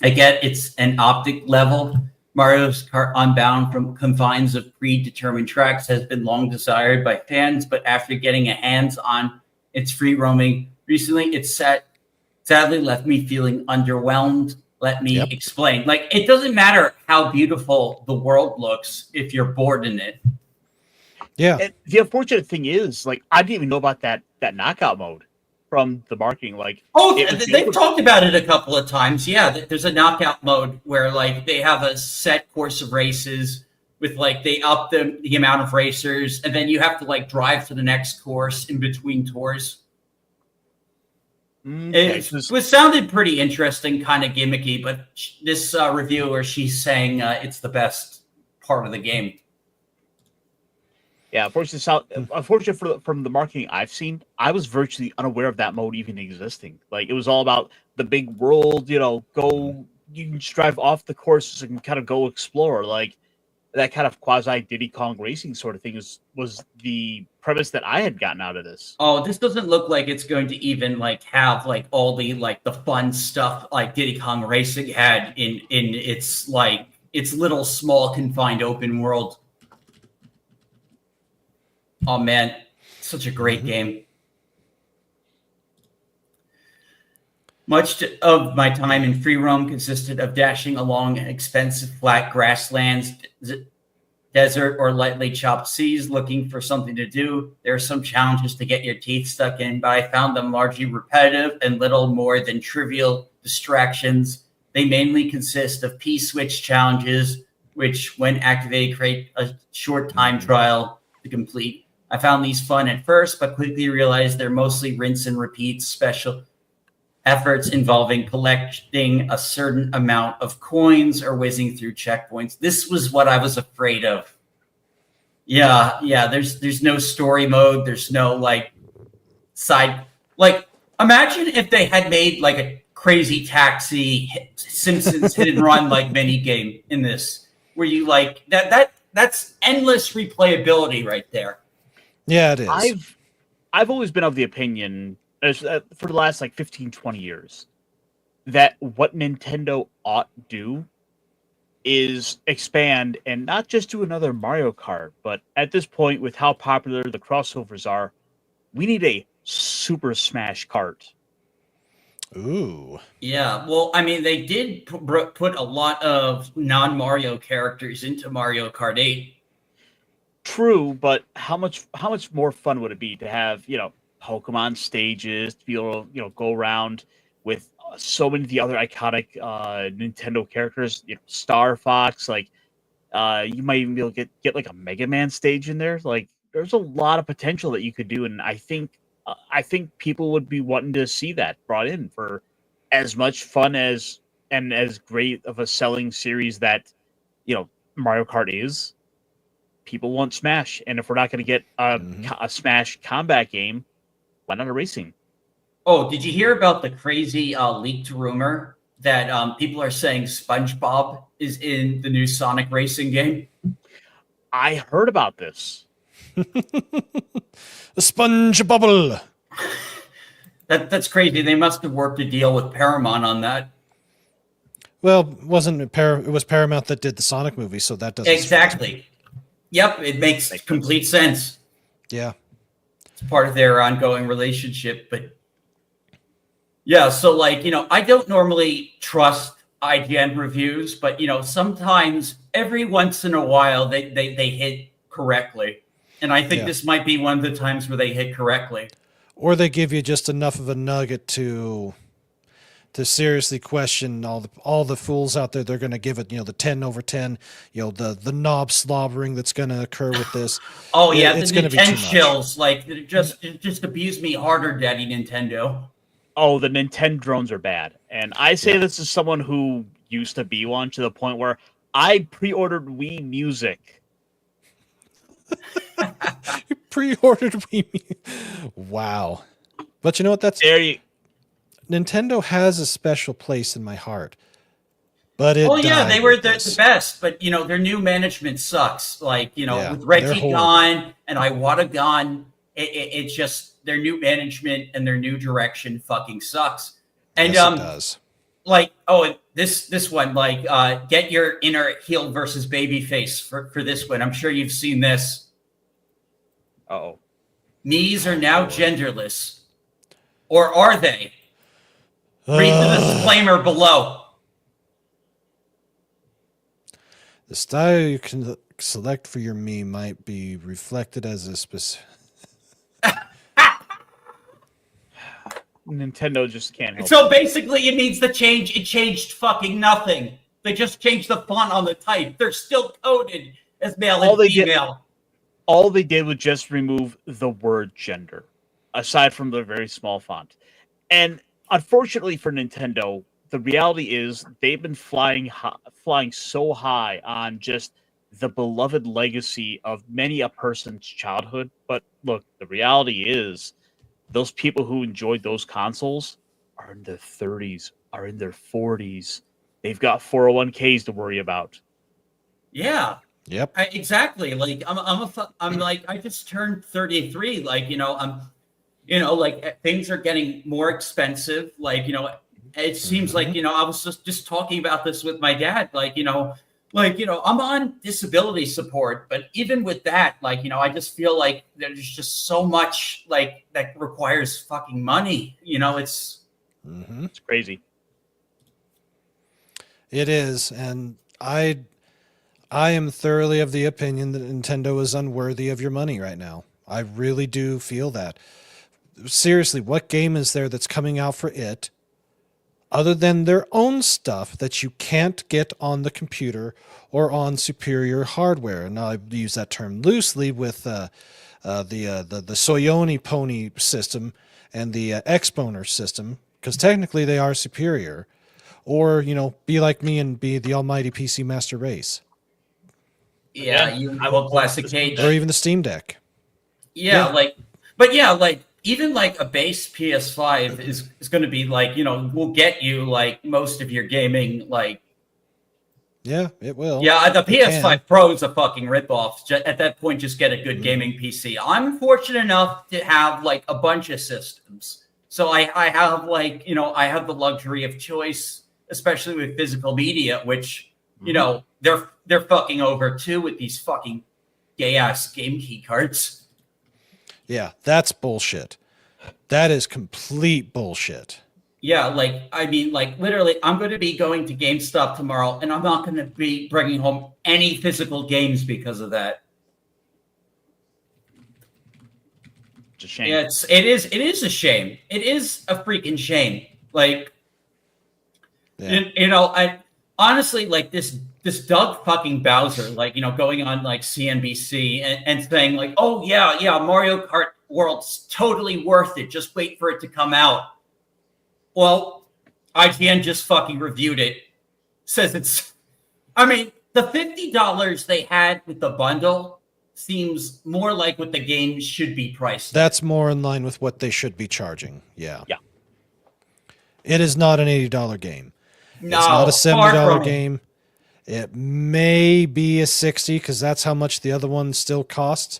I get it's an optic level. Mario's Kart Unbound from confines of predetermined tracks has been long desired by fans, but after getting a hands on its free roaming recently, it's sadly left me feeling underwhelmed. Let me explain. Like, it doesn't matter how beautiful the world looks if you're bored in it. Yeah. And the unfortunate thing is, like, I didn't even know about that knockout mode from the marketing. Like, they've talked about it a couple of times. Yeah, there's a knockout mode where like they have a set course of races with like they up the amount of racers, and then you have to like drive to the next course in between tours. It sounded pretty interesting, kind of gimmicky, but this reviewer, she's saying it's the best part of the game. Yeah, unfortunately from the marketing I've seen, I was virtually unaware of that mode even existing. Like, it was all about the big world, you can just drive off the courses and kind of go explore. Like, that kind of quasi Diddy Kong racing sort of thing was the premise that I had gotten out of this. Oh, this doesn't look like it's going to even like have like all the like the fun stuff like Diddy Kong Racing had in its like its little small confined open world. Oh man, such a great game. Much of my time in free roam consisted of dashing along expensive flat grasslands, desert, or lightly chopped seas looking for something to do. There are some challenges to get your teeth stuck in, but I found them largely repetitive and little more than trivial distractions. They mainly consist of P-switch challenges, which, when activated, create a short time trial to complete. I found these fun at first, but quickly realized they're mostly rinse and repeat special efforts involving collecting a certain amount of coins or whizzing through checkpoints. This was what I was afraid of. Yeah. There's no story mode. There's no like side. Like, imagine if they had made like a Crazy Taxi, Simpsons hit and run like mini game in this, where you like that's endless replayability right there. Yeah, it is. I've always been of the opinion for the last like 15, 20 years that what Nintendo ought to do is expand and not just do another Mario Kart, but at this point, with how popular the crossovers are, we need a Super Smash Kart. Ooh. Yeah, well, I mean, they did put a lot of non-Mario characters into Mario Kart 8. True, but how much more fun would it be to have, Pokemon stages, to be able to, go around with so many of the other iconic Nintendo characters, Star Fox, like you might even be able to get like a Mega Man stage in there. Like, there's a lot of potential that you could do, and I think people would be wanting to see that brought in for as much fun as great of a selling series that Mario Kart is. People want Smash, and if we're not going to get a Smash combat game, why not a racing? Oh, did you hear about the crazy leaked rumor that people are saying SpongeBob is in the new Sonic racing game? I heard about this. The Sponge Bubble. That's crazy. They must have worked a deal with Paramount on that. Well, it was Paramount that did the Sonic movie, so that doesn't exactly. Yep, it makes complete sense. Yeah. It's part of their ongoing relationship, but yeah, so like, I don't normally trust IGN reviews, but sometimes every once in a while they hit correctly. And I think this might be one of the times where they hit correctly. Or they give you just enough of a nugget to seriously question all the fools out there. They're going to give it, the 10 over 10, the knob slobbering that's going to occur with this. Oh yeah, it's the going to be too Nintendo chills, like just abuse me harder, Daddy Nintendo. Oh, the Nintendo drones are bad, and I say this as someone who used to be one, to the point where I pre-ordered Wii Music You pre-ordered Wii Mew. Wow. But you know what? There you. Nintendo has a special place in my heart. But it Oh yeah, died they were with the this. best, but their new management sucks. Like Yeah, with they're Reggie horrible. gone and Iwata gone, it's just their new management and their new direction fucking sucks. And Yes, it does. like this one, like get your inner heel versus baby face for this one. I'm sure you've seen this. Oh. Knees are now genderless, or are they? Read the disclaimer below. The style you can select for your me might be reflected as a specific. Nintendo just can't help. So basically, it means it changed fucking nothing. They just changed the font on the type. They're still coded as male and female. All they did was just remove the word gender, aside from the very small font. And unfortunately for Nintendo, the reality is they've been flying so high on just the beloved legacy of many a person's childhood. But look, the reality is those people who enjoyed those consoles are in their 30s, are in their 40s. They've got 401ks to worry about. Yeah. Yep. Exactly. Like I'm like I just turned 33. Like I'm, like things are getting more expensive. Like it seems like I was just talking about this with my dad. Like I'm on disability support, but even with that, like I just feel like there's just so much like that requires fucking money. It's it's crazy. It is, and I am thoroughly of the opinion that Nintendo is unworthy of your money right now. I really do feel that. Seriously, what game is there that's coming out for it other than their own stuff that you can't get on the computer or on superior hardware? And I use that term loosely with the Soyoni Pony system and the Exponer system, because technically they are superior. Or, be like me and be the almighty PC Master Race. Yeah, I will classic cage. Or even the Steam Deck. Yeah, like even like a base PS5 is going to be like, will get you like most of your gaming. Like, yeah, it will. Yeah, the PS5 Pro is a fucking ripoff. At that point, just get a good gaming PC. I'm fortunate enough to have like a bunch of systems, so I have like I have the luxury of choice, especially with physical media, which they're fucking over too with these fucking gay ass game key cards. Yeah, that's bullshit. That is complete bullshit. Yeah, like, I mean, like, literally, I'm going to be going to GameStop tomorrow, and I'm not going to be bringing home any physical games because of that. It's a shame. Yeah, it is a shame. It is a freaking shame. Like, I honestly, like, this Doug fucking Bowser, like, going on, like, CNBC and saying, like, oh, yeah, Mario Kart World's totally worth it. Just wait for it to come out. Well, IGN just fucking reviewed it. Says it's... I mean, the $50 they had with the bundle seems more like what the game should be priced. That's more in line with what they should be charging. Yeah. Yeah. It is not an $80 game. No, it's not a $70 it. game. It may be a $60 because that's how much the other one still costs.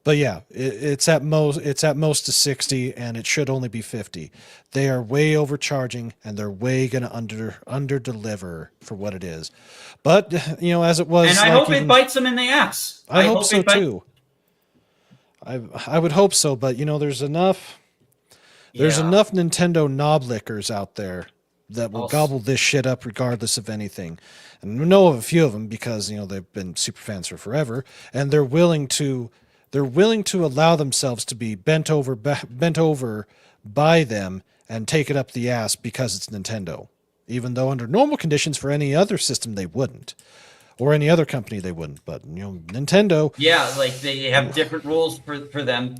But yeah, it's at most a $60, and it should only be $50. They are way overcharging, and they're way gonna under deliver for what it is. But as it was, and I hope it bites them in the ass. I hope so too. I would hope so, but there's enough. There's enough Nintendo knob lickers out there that will gobble this shit up regardless of anything. And we know of a few of them because they've been super fans for forever, and they're willing to allow themselves to be bent over by them and take it up the ass because it's Nintendo, even though under normal conditions for any other system they wouldn't, or any other company they wouldn't. But Nintendo, yeah, like they have different rules for them.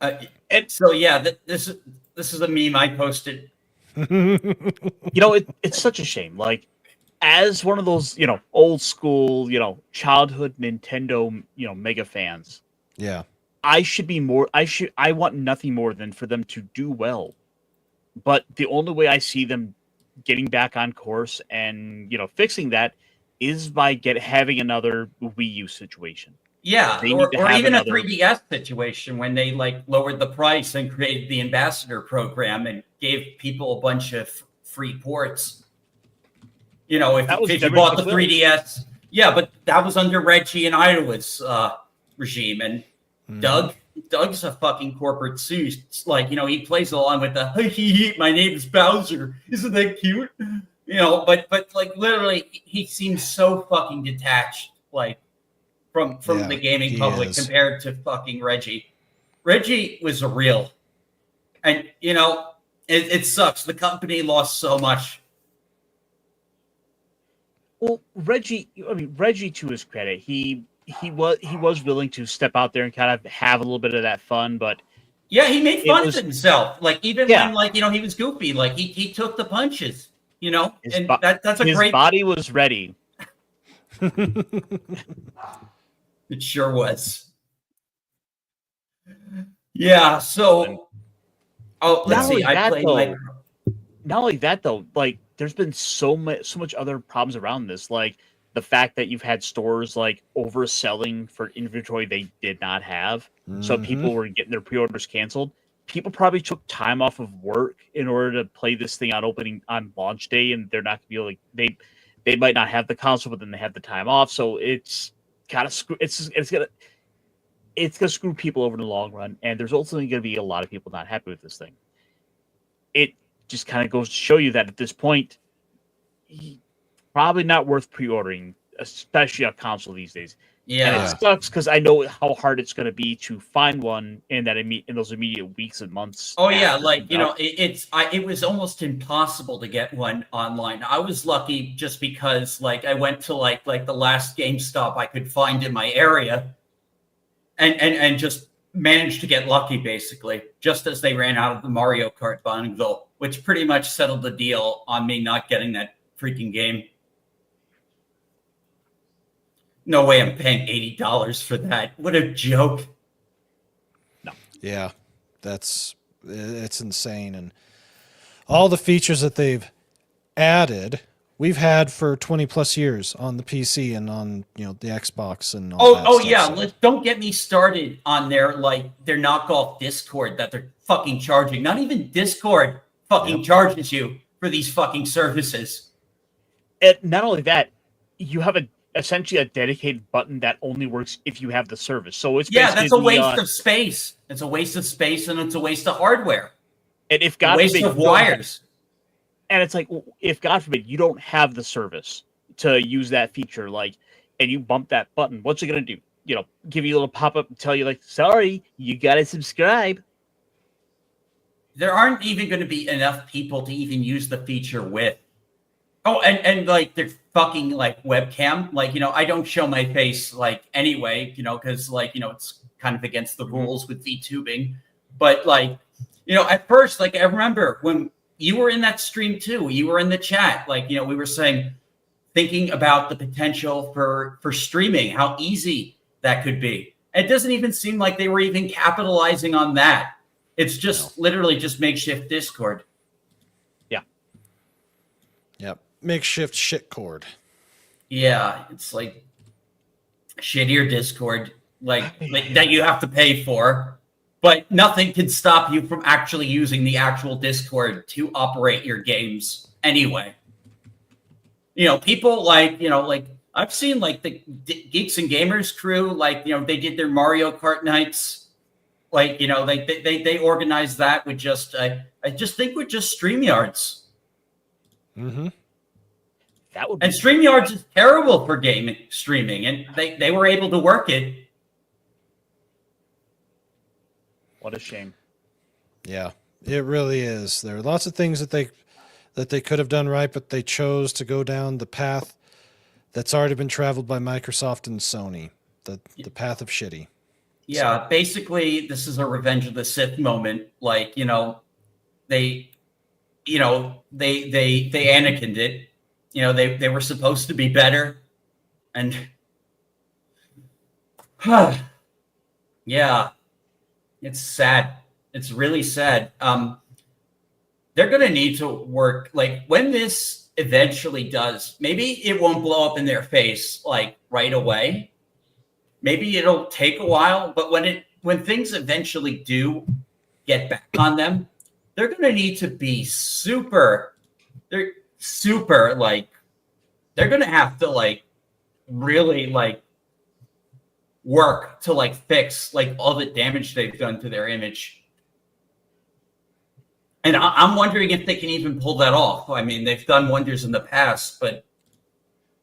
And so yeah, this is a meme I posted. It's such a shame. Like, as one of those, old school, childhood Nintendo, mega fans, Yeah. I want nothing more than for them to do well. But the only way I see them getting back on course and, fixing that is by having another Wii U situation. Yeah, They need or, to or have even another- a 3DS situation when they like lowered the price and created the ambassador program and gave people a bunch of free ports. That was if you never bought the the will. 3DS, yeah, but that was under Reggie and Iowa's regime. And Doug's a fucking corporate suit. It's like, he plays along with the my name's Bowser. Isn't that cute? But like literally he seems so fucking detached, like from Yeah, the gaming he public is. compared to fucking Reggie. Reggie was a real. And it sucks. The company lost so much. Well, Reggie, to his credit, he was willing to step out there and kind of have a little bit of that fun, but Yeah, he made It fun was- of himself. Like even Yeah. when like he was goofy, like he took the punches. his, And bo- that's a his great. body was ready. It sure was. Yeah. So. Oh, let's Not see. only I that, played though, like. Not only that, though, like there's been so much other problems around this, like the fact that you've had stores like overselling for inventory they did not have, so people were getting their pre-orders canceled. People probably took time off of work in order to play this thing on launch day, and they're not gonna be able to, they might not have the console, but then they have the time off, so it's kind of it's gonna screw people over in the long run, and there's ultimately gonna be a lot of people not happy with this thing. It just kind of goes to show you that at this point, probably not worth pre-ordering, especially a console these days. Yeah. And it sucks because I know how hard it's going to be to find one in those immediate weeks and months. Oh yeah, after like it's out. it was almost impossible to get one online. I was lucky just because like I went to like the last GameStop I could find in my area, and just managed to get lucky basically, just as they ran out of the Mario Kart bundle, which pretty much settled the deal on me not getting that freaking game. No way I'm paying $80 for that. What a joke. Yeah, it's insane, and all the features that they've added, we've had for 20 plus years on the PC and on the Xbox and all that stuff, yeah. so- Don't get me started on their knockoff Discord that they're fucking charging. Not even Discord fucking charges you for these fucking services. And not only that, you have essentially a dedicated button that only works if you have the service. So it's Yeah, that's a basically waste of space. It's a waste of space and it's a waste of hardware. and if A God waste forbid of you don't have- wires. and it's like, if God forbid you don't have the service to use that feature, like, and you bump that button, what's it gonna do? Give you a little pop up and tell you like, sorry, you gotta subscribe. There aren't even going to be enough people to even use the feature with. Oh, and like their fucking like webcam, like I don't show my face like anyway, because like it's kind of against the rules with VTubing. But like at first, like I remember when you were in that stream too, you were in the chat, like we were thinking about the potential for streaming, how easy that could be. It doesn't even seem like they were even capitalizing on that. It's just literally just makeshift Discord. Yep. Makeshift shit cord. Yeah, it's like shittier Discord, like that you have to pay for, but nothing can stop you from actually using the actual Discord to operate your games anyway. People like I've seen like the Geeks and Gamers crew, like they did their Mario Kart nights, like they organized that with just I just think with just StreamYards. Mm-hmm. That would be And StreamYards is terrible for gaming streaming, and they were able to work it. what a shame. Yeah, it really is. There are lots of things that they could have done right, but they chose to go down the path that's already been traveled by Microsoft and Sony, the path of shitty. Yeah, basically, this is a Revenge of the Sith moment. Like, they Anakin'd it, they were supposed to be better, and yeah, it's sad. It's really sad. They're going to need to work, like, when this eventually does, maybe it won't blow up in their face like right away. Maybe it'll take a while, but when things eventually do get back on them, they're going to need to be they're going to have to like really like work to like fix like all the damage they've done to their image. And I'm wondering if they can even pull that off. I mean, they've done wonders in the past, but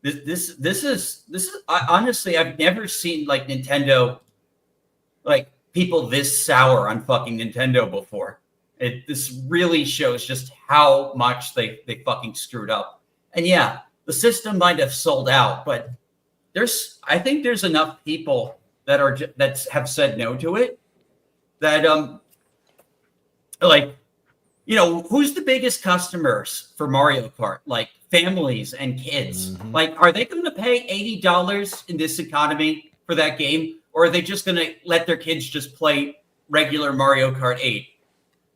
this is honestly, I've never seen like Nintendo, like people this sour on fucking Nintendo before. This really shows just how much they fucking screwed up. And yeah, the system might have sold out, but I think there's enough people that have said no to it that like, who's the biggest customers for Mario Kart? Like families and kids. Mhm. Like, are they going to pay $80 in this economy for that game? Or are they just going to let their kids just play regular Mario Kart 8?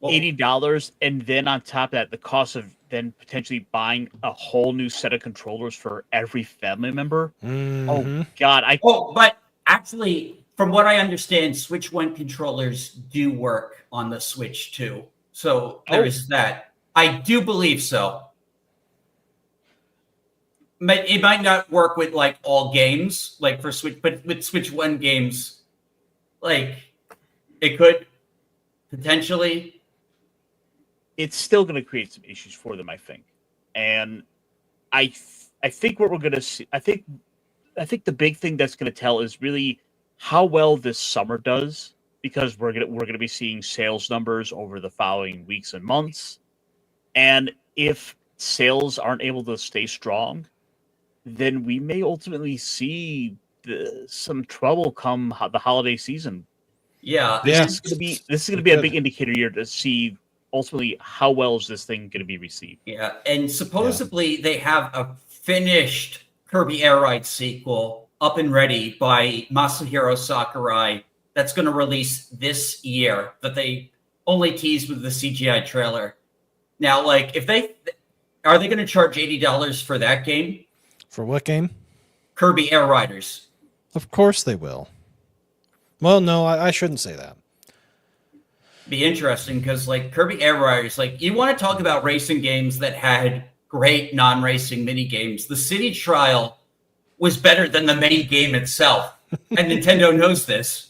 Well, $80, and then on top of that, the cost of then potentially buying a whole new set of controllers for every family member. Mhm. Oh God, but actually, from what I understand, Switch 1 controllers do work on the Switch 2. So there is that. I do believe so. It might not work with like all games, like for Switch, but with Switch 1 games, like it could potentially. it's still going to create some issues for them, I think. And I think what we're going to see, I think the big thing that's going to tell is really how well this summer does, because we're going to be seeing sales numbers over the following weeks and months. And if sales aren't able to stay strong, then we may ultimately see some trouble come the holiday season. Yeah. This is going to be a big indicator here to see ultimately how well is this thing going to be received. Yeah, and supposedly they have a finished Kirby Air Ride sequel up and ready by Masahiro Sakurai that's going to release this year, that they only teased with the CGI trailer. Now, like, are they going to charge $80 for that game? For what game? Kirby Air Riders. Of course they will. Well, no, I shouldn't say that. Be interesting, because like Kirby Air Riders, like, you want to talk about racing games that had great non-racing mini games. The City Trial was better than the main game itself, and Nintendo knows this.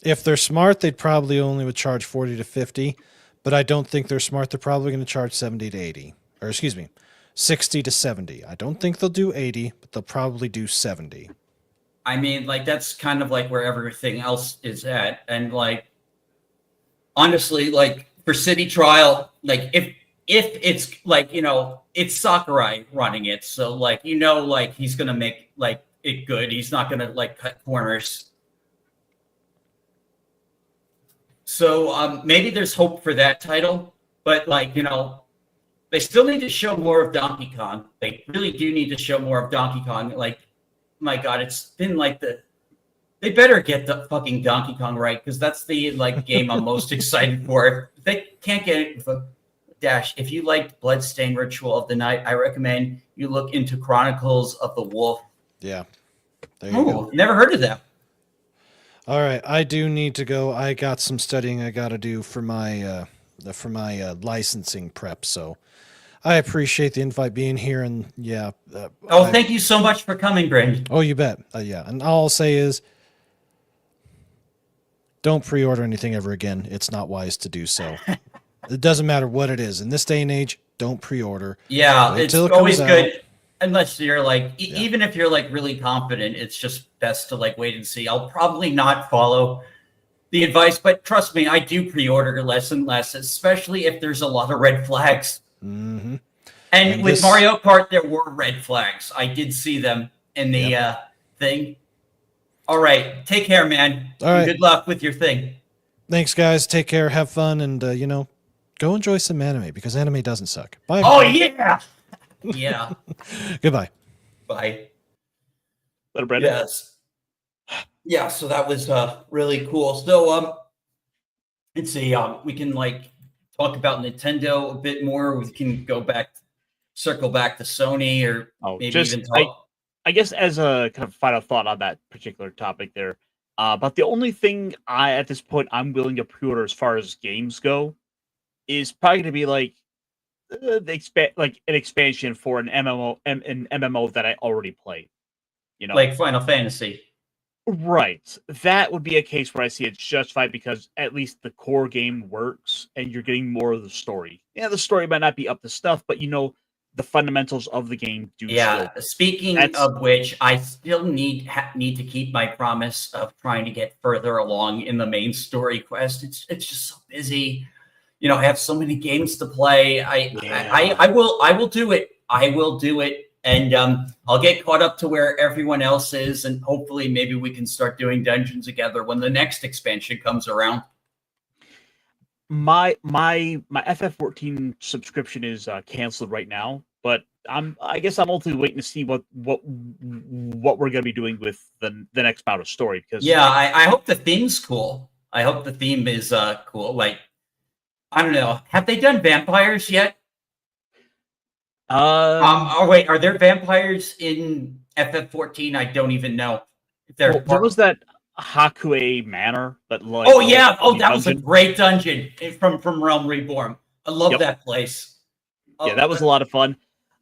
If they're smart, they'd probably only would charge 40 to 50, but I don't think they're smart. They're probably going to charge 70 to 80, or excuse me, 60 to 70. I don't think they'll do 80, but they'll probably do 70. I mean, like, that's kind of like where everything else is at. And like, honestly, like for City Trial, like if it's like, it's Sakurai running it. So like, like he's going to make like it good. He's not going to like cut corners. So maybe there's hope for that title, but like, they still need to show more of Donkey Kong. They really do need to show more of Donkey Kong. Like, my God, it's been like they better get the fucking Donkey Kong right, because that's the like game I'm most excited for. If they can't get it with a dash, if you liked Bloodstained Ritual of the Night, I recommend you look into Chronicles of the Wolf. Yeah. There you go. Never heard of that. All right, I do need to go. I got some studying I got to do for my licensing prep, so I appreciate the invite being here, and yeah. Thank you so much for coming, Brandon. Oh, you bet. Yeah, and all I'll say is, don't pre-order anything ever again. It's not wise to do so. It doesn't matter what it is. In this day and age, don't pre-order. Yeah, Wait it's till it always comes good. out. Unless you're like, even if you're like really confident, it's just best to like wait and see. I'll probably not follow the advice, but trust me, I do pre-order less and less, especially if there's a lot of red flags. Mm-hmm. And with Mario Kart, there were red flags. I did see them in the thing. All right, take care, man. All right. Good luck with your thing. Thanks, guys. Take care. Have fun, and go enjoy some anime because anime doesn't suck. Bye. Oh everybody. yeah, yeah. Goodbye. Bye. Little Brendan. Yes. Yeah. So that was really cool. So let's see. We can like talk about Nintendo a bit more. We can circle back to Sony, or maybe even talk. I guess as a kind of final thought on that particular topic there, but the only thing at this point I'm willing to pre-order as far as games go is probably going to be like an expansion for an MMO that I already play. You know, Like Final Fantasy. right? That would be a case where I see it's justified because at least the core game works and you're getting more of the story. Yeah, the story might not be up to stuff, but the fundamentals of the game do. Yeah. Still. Speaking of which, I still need to keep my promise of trying to get further along in the main story quest. It's just so busy. You know, I have so many games to play. I will do it. I will do it, and I'll get caught up to where everyone else is, and hopefully, maybe we can start doing dungeons together when the next expansion comes around. My FF14 subscription is canceled right now, but I guess I'm ultimately waiting to see what we're gonna be doing with the next bout of story. Because I hope the theme's cool. I hope the theme is cool. Like, I don't know, have they done vampires yet? Oh wait, are there vampires in FF14? I don't even know. If there was that Hakue Manor, but like that was a great dungeon from Realm Reborn. I love that place. Yeah, that was a lot of fun.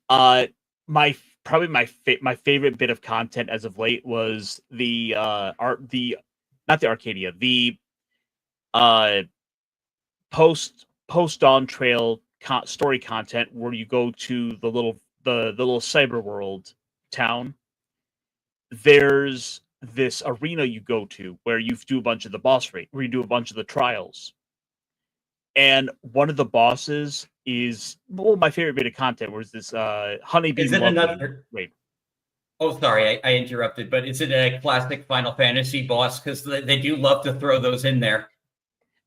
My favorite bit of content as of late was the not the Arcadia, the post Dawn Trail story content where you go to the little cyber world town. There's this arena you go to where you do a bunch of the boss fight, where you do a bunch of the trials. And one of the bosses is my favorite bit of content was this honeybee. Is it another? Wait. Oh, sorry, I interrupted. But is it a classic Final Fantasy boss? Because they do love to throw those in there.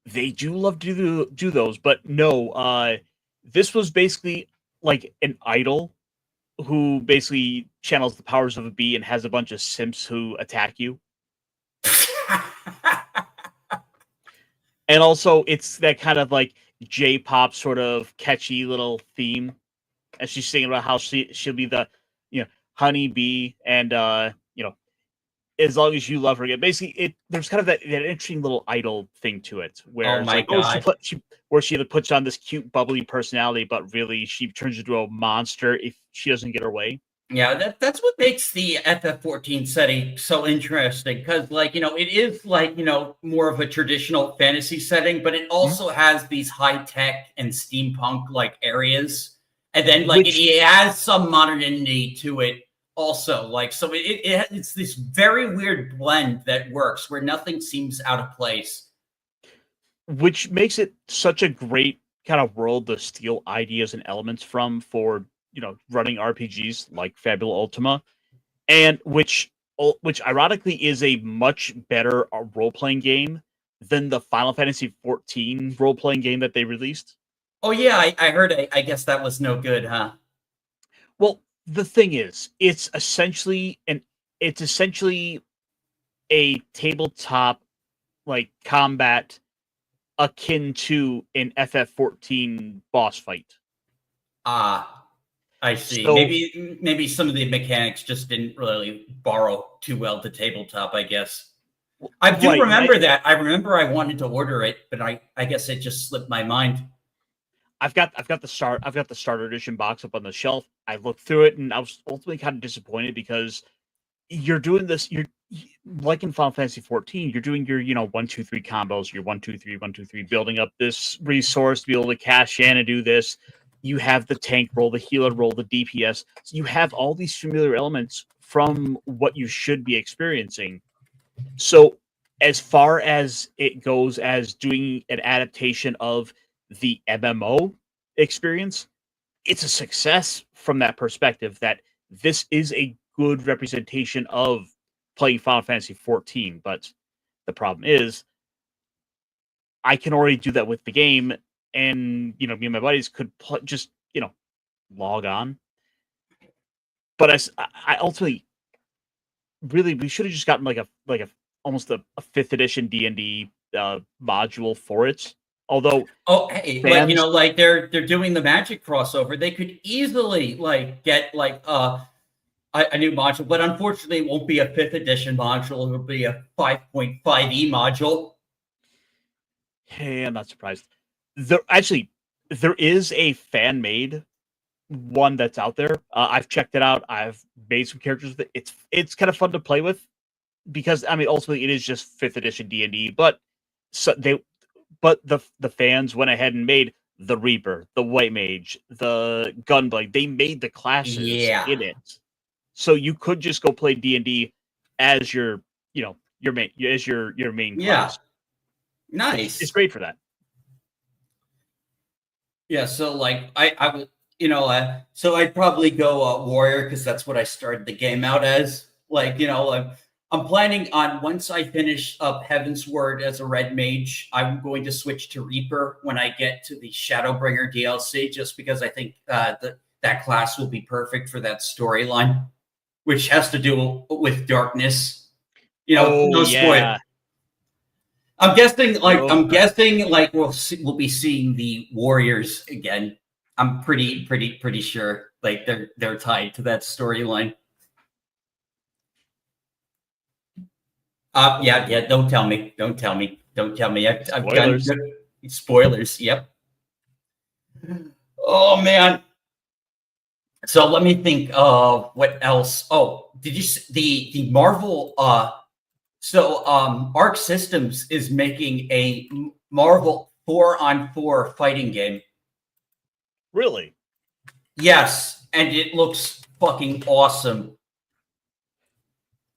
They do love to do those, but no. This was basically like an idol who basically channels the powers of a bee and has a bunch of simps who attack you. And also, it's that kind of like J-pop sort of catchy little theme, as she's singing about how she'll be the honey bee, and as long as you love her again. Basically, there's kind of that interesting little idol thing to it, where she puts on this cute bubbly personality, but really she turns into a monster if she doesn't get her way. Yeah, that's what makes the FF14 setting so interesting, because it is more of a traditional fantasy setting, but it also has these high tech and steampunk like areas, and then it has some modernity to it also. It's this very weird blend that works where nothing seems out of place, which makes it such a great kind of world to steal ideas and elements from for running RPGs like Fabula Ultima, and which ironically is a much better role-playing game than the Final Fantasy XIV role-playing game that they released. Oh yeah, I heard. I guess that was no good, huh? Well, the thing is, it's essentially a tabletop like combat akin to an FF14 boss fight. I see. So, maybe some of the mechanics just didn't really borrow too well to tabletop, I guess. I do remember that. I remember I wanted to order it, but I guess it just slipped my mind. I've got the starter edition box up on the shelf. I looked through it and I was ultimately kind of disappointed because you're doing this. You're like in Final Fantasy 14. You're doing your 1-2-3 combos. Your 1-2-3 1-2-3, building up this resource to be able to cash in and do this. You have the tank roll, the healer roll, the DPS. So you have all these familiar elements from what you should be experiencing. So as far as it goes as doing an adaptation of the MMO experience, it's a success from that perspective that this is a good representation of playing Final Fantasy 14. But the problem is I can already do that with the game and me and my buddies could just log on. But I ultimately really we should have just gotten like a almost a 5th edition D&D module for it. Although, hey, like they're doing the Magic crossover, they could easily get a new module, but unfortunately, it won't be a 5th edition module. It'll be a 5.5e module. Hey, I'm not surprised. There is a fan made one that's out there. I've checked it out. I've made some characters with it. It's kind of fun to play with because ultimately it is just 5th edition D&D, but the fans went ahead and made the Reaper, the White Mage, the Gunblade. They made the classes in it, so you could just go play D&D as your main class. Nice. It's great for that. Yeah, so I would so I'd probably go warrior because that's what I started the game out as. I'm planning on, once I finish up Heaven's Word as a red mage, I'm going to switch to Reaper when I get to the Shadowbringer DLC, just because I think that class will be perfect for that storyline, which has to do with darkness. No spoiler. I'm guessing we'll be seeing the warriors again. I'm pretty sure they're tied to that storyline. Yeah. Don't tell me. I've done spoilers. Yep. Oh man. So let me think of what else. Oh, did you see the Marvel? Arc Systems is making a Marvel 4-on-4 fighting game. Really? Yes, and it looks fucking awesome.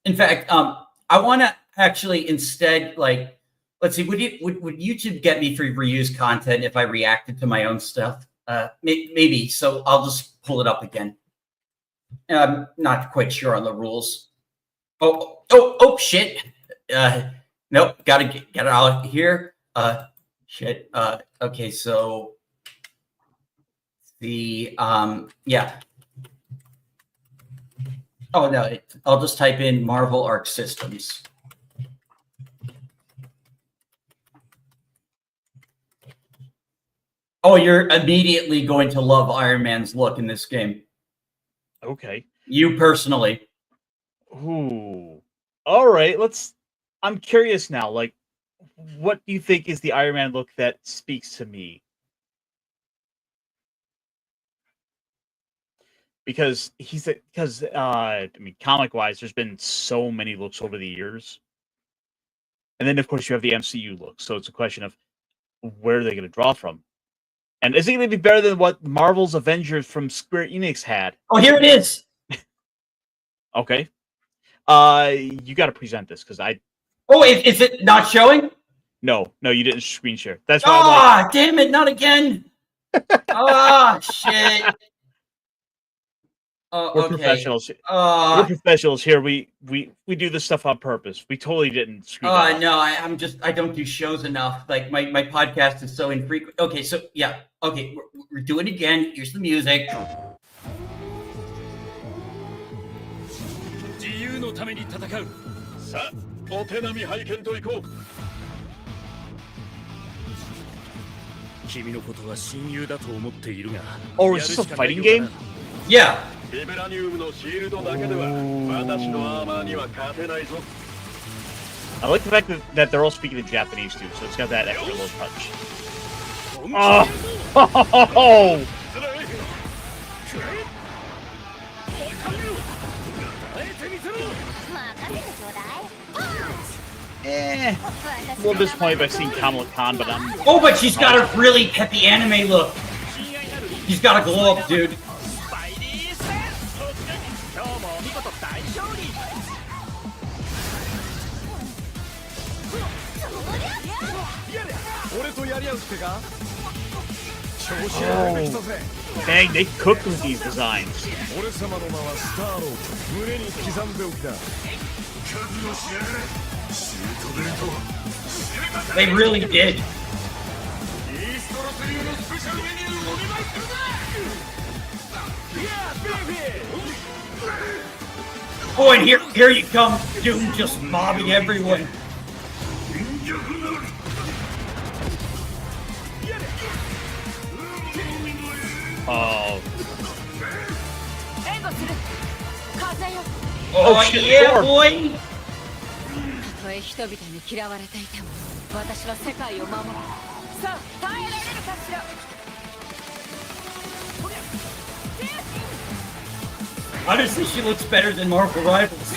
In fact, I want to actually instead let's see. Would YouTube get me for reuse content if I reacted to my own stuff? Maybe. So I'll just pull it up again. I'm not quite sure on the rules. Oh shit. Nope. Gotta get it out here. Shit. Okay. So the yeah. Oh no. I'll just type in Marvel Arc Systems. Oh, you're immediately going to love Iron Man's look in this game. Okay. You personally. Ooh. All right. I'm curious now. What do you think is the Iron Man look that speaks to me? Because comic wise, there's been so many looks over the years. And then of course you have the MCU look. So it's a question of where are they going to draw from? And is it going to be better than what Marvel's Avengers from Square Enix had? Oh, here it is. Okay. You got to present this because I. Oh, is it not showing? No, you didn't screen share. That's why. Damn it! Not again. Shit. We're professionals. We're professionals here. We do this stuff on purpose. We totally didn't screw that up. No, I don't do shows enough. My podcast is so infrequent. Okay, so yeah. Okay, we're doing it again. Here's the music. Oh, is this a fighting game? Yeah. I like the fact that they're all speaking in Japanese too, so it's got that extra little touch. Oh! A little disappointed by seeing Kamala Khan, but I'm... Oh, but she's got a really peppy anime look. She's got a glow up, dude. Oh, dang, they cooked with these designs. They really did. Oh, and here you come, Doom just mobbing everyone. Oh. Oh, shit, yeah, Thor. boy. たとえ人々に嫌われていても私は世界を守るさあ耐えられるかしら Honestly, she looks better than Marvel Rivals.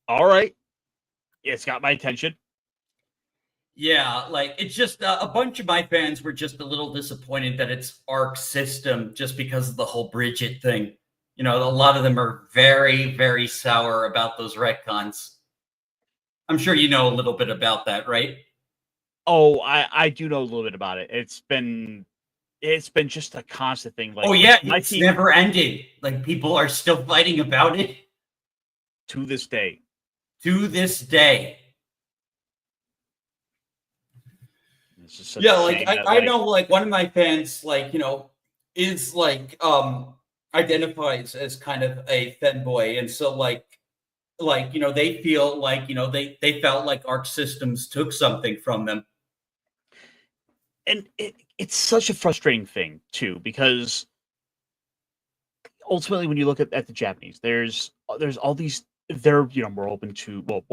All right. It's got my attention. Yeah, like it's just a bunch of my fans were just a little disappointed that it's Arc System just because of the whole Bridget thing. You know, a lot of them are very, very sour about those retcons. I'm sure you know a little bit about that, right? Oh, I do know a little bit about it. It's been just a constant thing. Like, oh yeah, my it's team, never ending. Like people are still fighting about it to this day. to this day. It's just such Yeah, a like shame I, that, I know like one of my fans, like, you know, is like identifies as kind of a fanboy, and so like you know, they feel like, you know, they felt like Arc Systems took something from them. and it's such a frustrating thing too, because ultimately when you look at the Japanese, there's all these, they're, you know, more open to, well,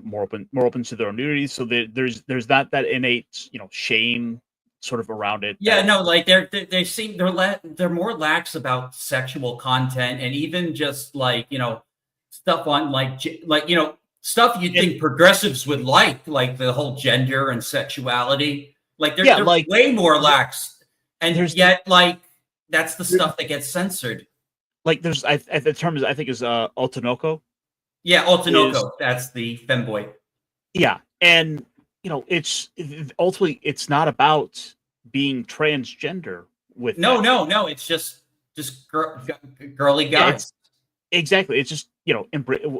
more open to their immunity, so there's not that innate, you know, shame sort of around it. Yeah, that- no, like they seem they're more lax about sexual content, and even just like, you know, stuff on like you know, stuff you'd think progressives would like the whole gender and sexuality. Like they're like way more lax, and there's yet like that's the stuff that gets censored. like there's the term is, I think, is Otonoko. Yeah, Otonoko, that's the femboy. Yeah, and you know, ultimately it's not about being transgender with No, that. no, it's just girly Yeah, guys. exactly. It's just, you know,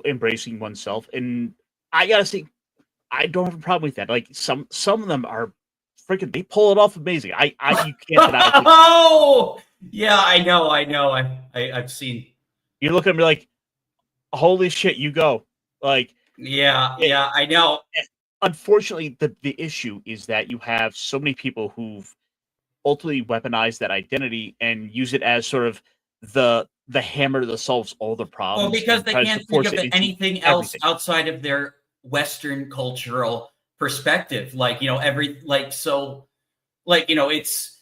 embracing oneself, and I gotta say, I don't have a problem with that. Like some of them are freaking, they pull it off amazing. I you can't deny it. Oh, yeah, I know. I've seen. You look at them, you're like, holy shit, you go. Like, Yeah, I know. Unfortunately, the issue is that you have so many people who've ultimately weaponized that identity and use it as sort of the hammer that solves all the problems. Well, because they tries can't to think force of it into anything else everything. outside of their Western cultural perspective. Like, you know, like, you know, it's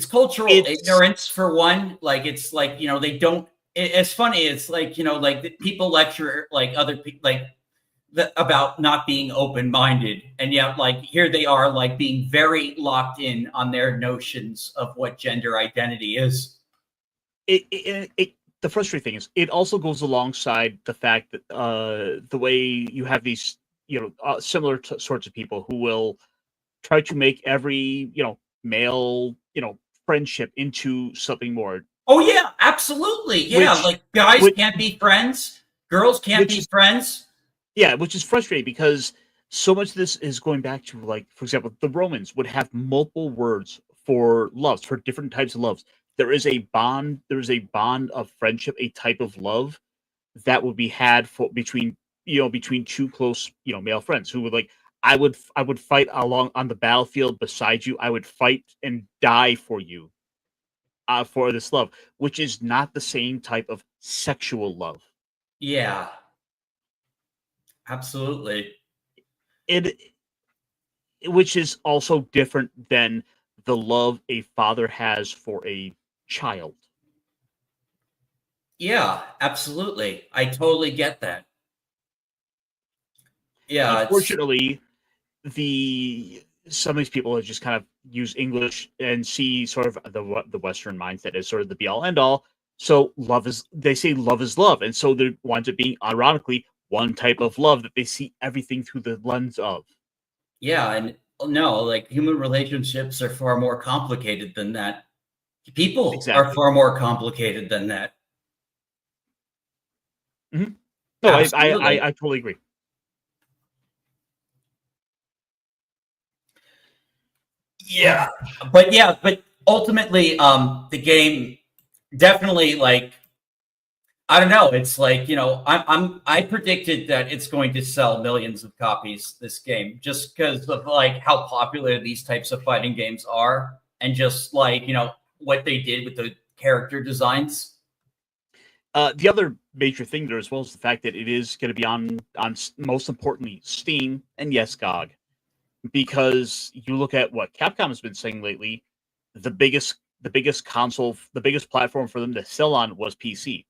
cultural ignorance for one. Like, it's like, you know, they don't. It's funny. It's like, you know, like people lecture like other people like about not being open-minded, and yet like here they are like being very locked in on their notions of what gender identity is. The frustrating thing is it also goes alongside the fact that the way you have these, you know, similar sorts of people who will try to make every, you know, male, you know, friendship into something more. Oh yeah, absolutely. Yeah, like guys can't be friends, girls can't be friends. Yeah, which is frustrating because so much of this is going back to, like, for example, the Romans would have multiple words for loves, for different types of loves. There is a bond of friendship, a type of love that would be had between two close, you know, male friends who would, like, I would fight along on the battlefield beside you. I would fight and die for you, for this love, which is not the same type of sexual love. Yeah. Absolutely. Which is also different than the love a father has for a child. Yeah, absolutely. I totally get that. Yeah, Unfortunately, some of these people have just kind of use English and see sort of the Western mindset as sort of the be all end all. So they say love is love, and so there winds up being ironically one type of love that they see everything through the lens of. yeah, and no, like human relationships are far more complicated than that. People are Exactly. far more complicated than that. Mm-hmm. No, Absolutely. I totally agree. Yeah, but ultimately, the game definitely like I don't know. It's like I predicted that it's going to sell millions of copies this game just because of like how popular these types of fighting games are, and just like what they did with the character designs. The other major thing there as well is the fact that it is going to be on most importantly Steam and yes GOG, because you look at what Capcom has been saying lately, the biggest console, the biggest platform for them to sell on was PC.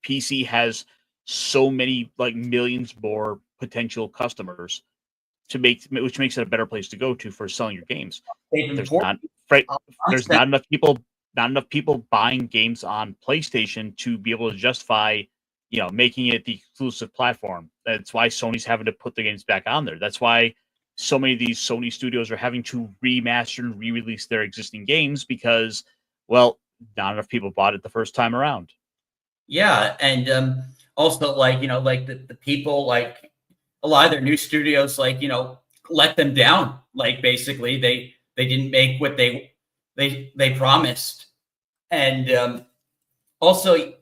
PC has so many like millions more potential customers which makes it a better place to go to for selling your games. There's not there's not enough people buying games on PlayStation to be able to justify, making it the exclusive platform. That's why Sony's having to put the games back on there. That's why so many of these Sony studios are having to remaster and re-release their existing games because, well, not enough people bought it the first time around. Yeah, and also like like the people like a lot of their new studios like let them down. Like basically they didn't make what they promised, and also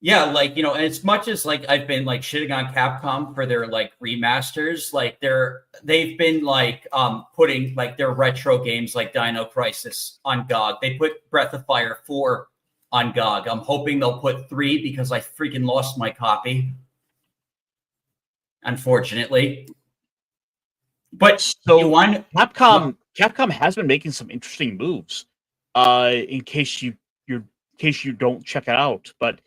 yeah, like and as much as like I've been like shitting on Capcom for their like remasters, like they've been like putting like their retro games like Dino Crisis on GOG. They put Breath of Fire 4 on GOG. I'm hoping they'll put 3 because I freaking lost my copy, unfortunately. But so Capcom has been making some interesting moves. In case you don't check it out, but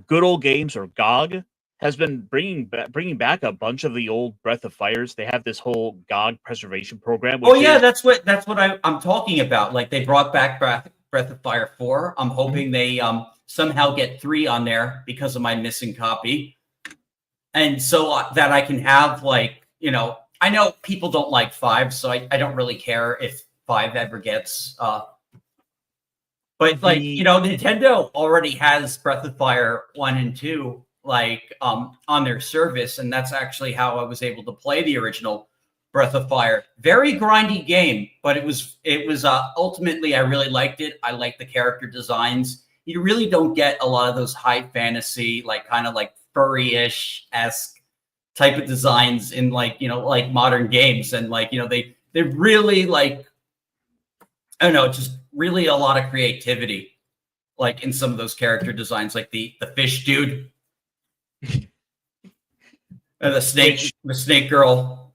Good Old Games or GOG has been bringing back a bunch of the old Breath of Fires. They have this whole GOG preservation program. Oh yeah, that's what I'm talking about. Like they brought back Breath of Fire 4. I'm hoping they somehow get 3 on there because of my missing copy, and so that I can have like I know people don't like 5, so I don't really care if 5 ever gets. But like Nintendo already has Breath of Fire 1 and 2 like on their service, and that's actually how I was able to play the original Breath of Fire. Very grindy game, but it was ultimately I really liked it. I liked the character designs. You really don't get a lot of those high fantasy, like kind of like furry-ish-esque type of designs in like like modern games, and like they really like I don't know, just really a lot of creativity like in some of those character designs, like the fish dude and the snake girl,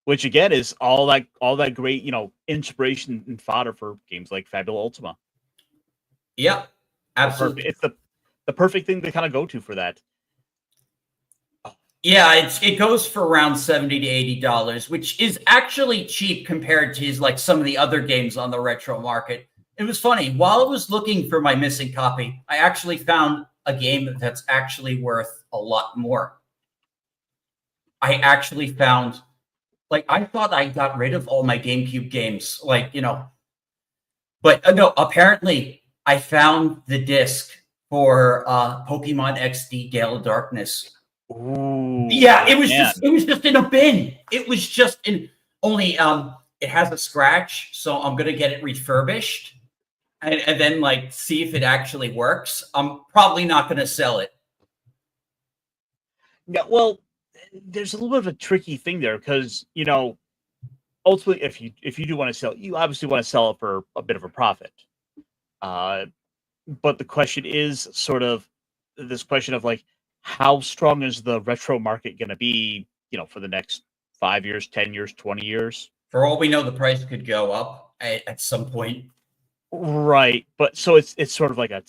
which again is all that great inspiration and fodder for games like Fabula Ultima. Yeah, absolutely. It's the perfect thing to kind of go to for that. Yeah, it goes for around $70 to $80, which is actually cheap compared to like some of the other games on the retro market. It was funny. While I was looking for my missing copy, I actually found a game that's actually worth a lot more. I actually found, like, I thought I got rid of all my GameCube games, like, but no, apparently I found the disc for Pokemon XD Gale of Darkness. Ooh, yeah, it was just in a bin. It was just in only it has a scratch, so I'm gonna get it refurbished and then like see if it actually works. I'm probably not gonna sell it. Yeah, well, there's a little bit of a tricky thing there because ultimately if you do want to sell, you obviously want to sell it for a bit of a profit. But the question is sort of this question of like, how strong is the retro market going to be, for the next 5 years, 10 years, 20 years? For all we know, the price could go up at some point. Right. But so it's sort of like a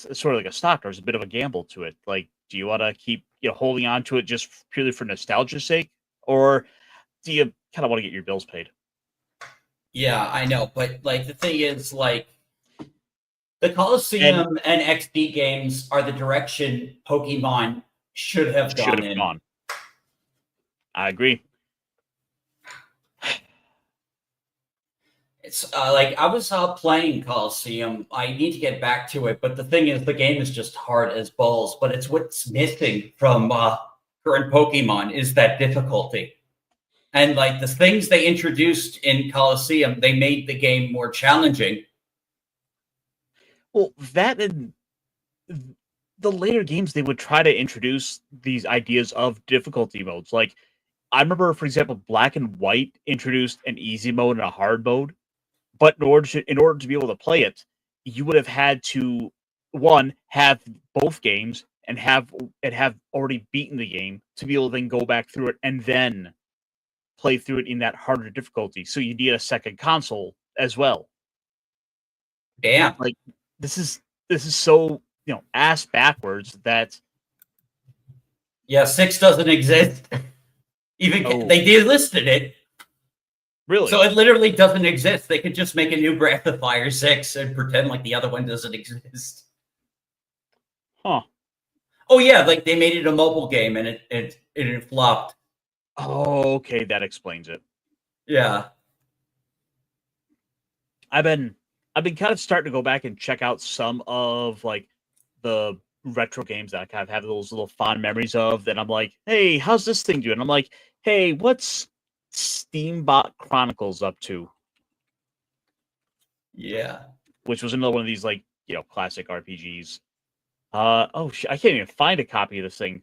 stock. There's a bit of a gamble to it. Like, do you want to keep holding on to it just purely for nostalgia's sake? or do you kind of want to get your bills paid? Yeah, I know, but like the thing is, like the Coliseum and XD games are the direction Pokemon should have gone in. I agree. It's like I was playing Coliseum. I need to get back to it, but the thing is, the game is just hard as balls. But it's what's missing from current Pokemon is that difficulty. And like the things they introduced in Coliseum, they made the game more challenging. Well, that and the later games, they would try to introduce these ideas of difficulty modes. Like, I remember, for example, Black and White introduced an easy mode and a hard mode. But in order to be able to play it, you would have had to, one, have both games and have already beaten the game to be able to then go back through it and then play through it in that harder difficulty. So you need a second console as well. Damn. Like this is so, ass backwards that. Yeah, 6 doesn't exist. Even they delisted it. Really? So it literally doesn't exist. They could just make a new Breath of Fire 6 and pretend like the other one doesn't exist. Huh. Oh yeah, like they made it a mobile game and it flopped. Oh, okay, that explains it. Yeah. I've been kind of starting to go back and check out some of like the retro games that I kind of have those little fond memories of. That I'm like, hey, how's this thing doing? I'm like, hey, what's Steambot Chronicles up to? Yeah. Which was another one of these like, classic RPGs. I can't even find a copy of this thing.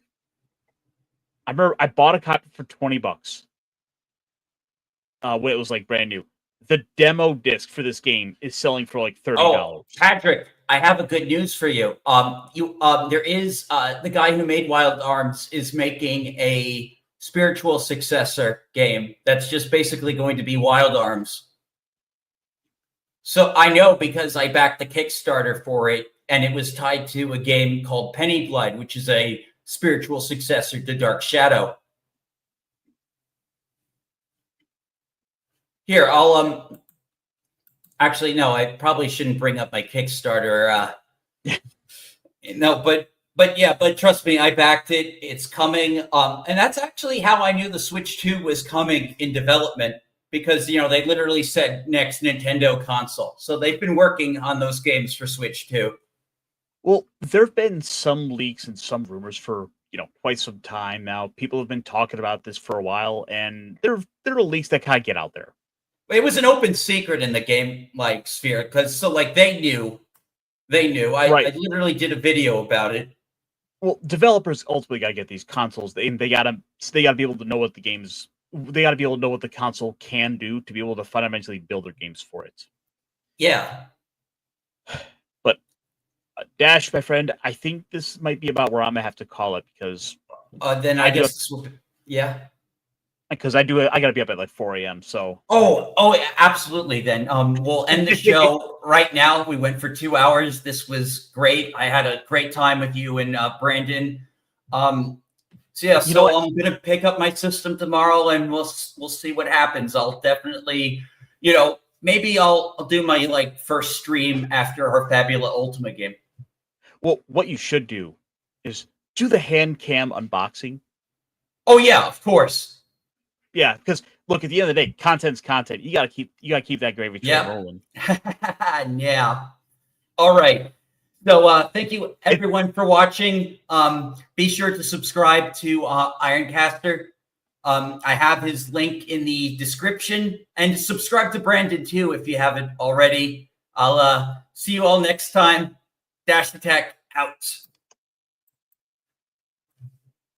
I remember I bought a copy for $20. When it was like brand new. The demo disc for this game is selling for like $30. Oh, Patrick, I have a good news for you. There is the guy who made Wild Arms is making a spiritual successor game that's just basically going to be Wild Arms. So I know because I backed the Kickstarter for it, and it was tied to a game called Penny Blood, which is a spiritual successor to Dark Shadow. Here, I'll actually no, I probably shouldn't bring up my Kickstarter. No, but trust me, I backed it. It's coming. And that's actually how I knew the Switch 2 was coming in development, because they literally said next Nintendo console. So they've been working on those games for Switch 2. Well, there have been some leaks and some rumors for quite some time now. People have been talking about this for a while, and there are leaks that kind of get out there. It was an open secret in the game sphere, because they knew. I literally did a video about it. Well, developers ultimately got to get these consoles. They got to be able to know what the games. They got to be able to know what the console can do to be able to fundamentally build their games for it. Yeah. But Dash, my friend, I think this might be about where I'm gonna have to call it, because then I guess yeah. Because I got to be up at like 4 a.m. So Absolutely. Then we'll end the show right now. We went for 2 hours. This was great. I had a great time with you and Brandon. I'm gonna pick up my system tomorrow, and we'll see what happens. I'll definitely, maybe I'll do my first stream after our Fabula Ultima game. Well, what you should do is do the hand cam unboxing. Oh yeah, of course. Yeah, because look, at the end of the day, content's content. You gotta keep that gravy train rolling. Yeah. All right. So thank you everyone for watching. Be sure to subscribe to Ironcaster. I have his link in the description, and subscribe to Brandon too if you haven't already. I'll see you all next time. Dash the Tech out.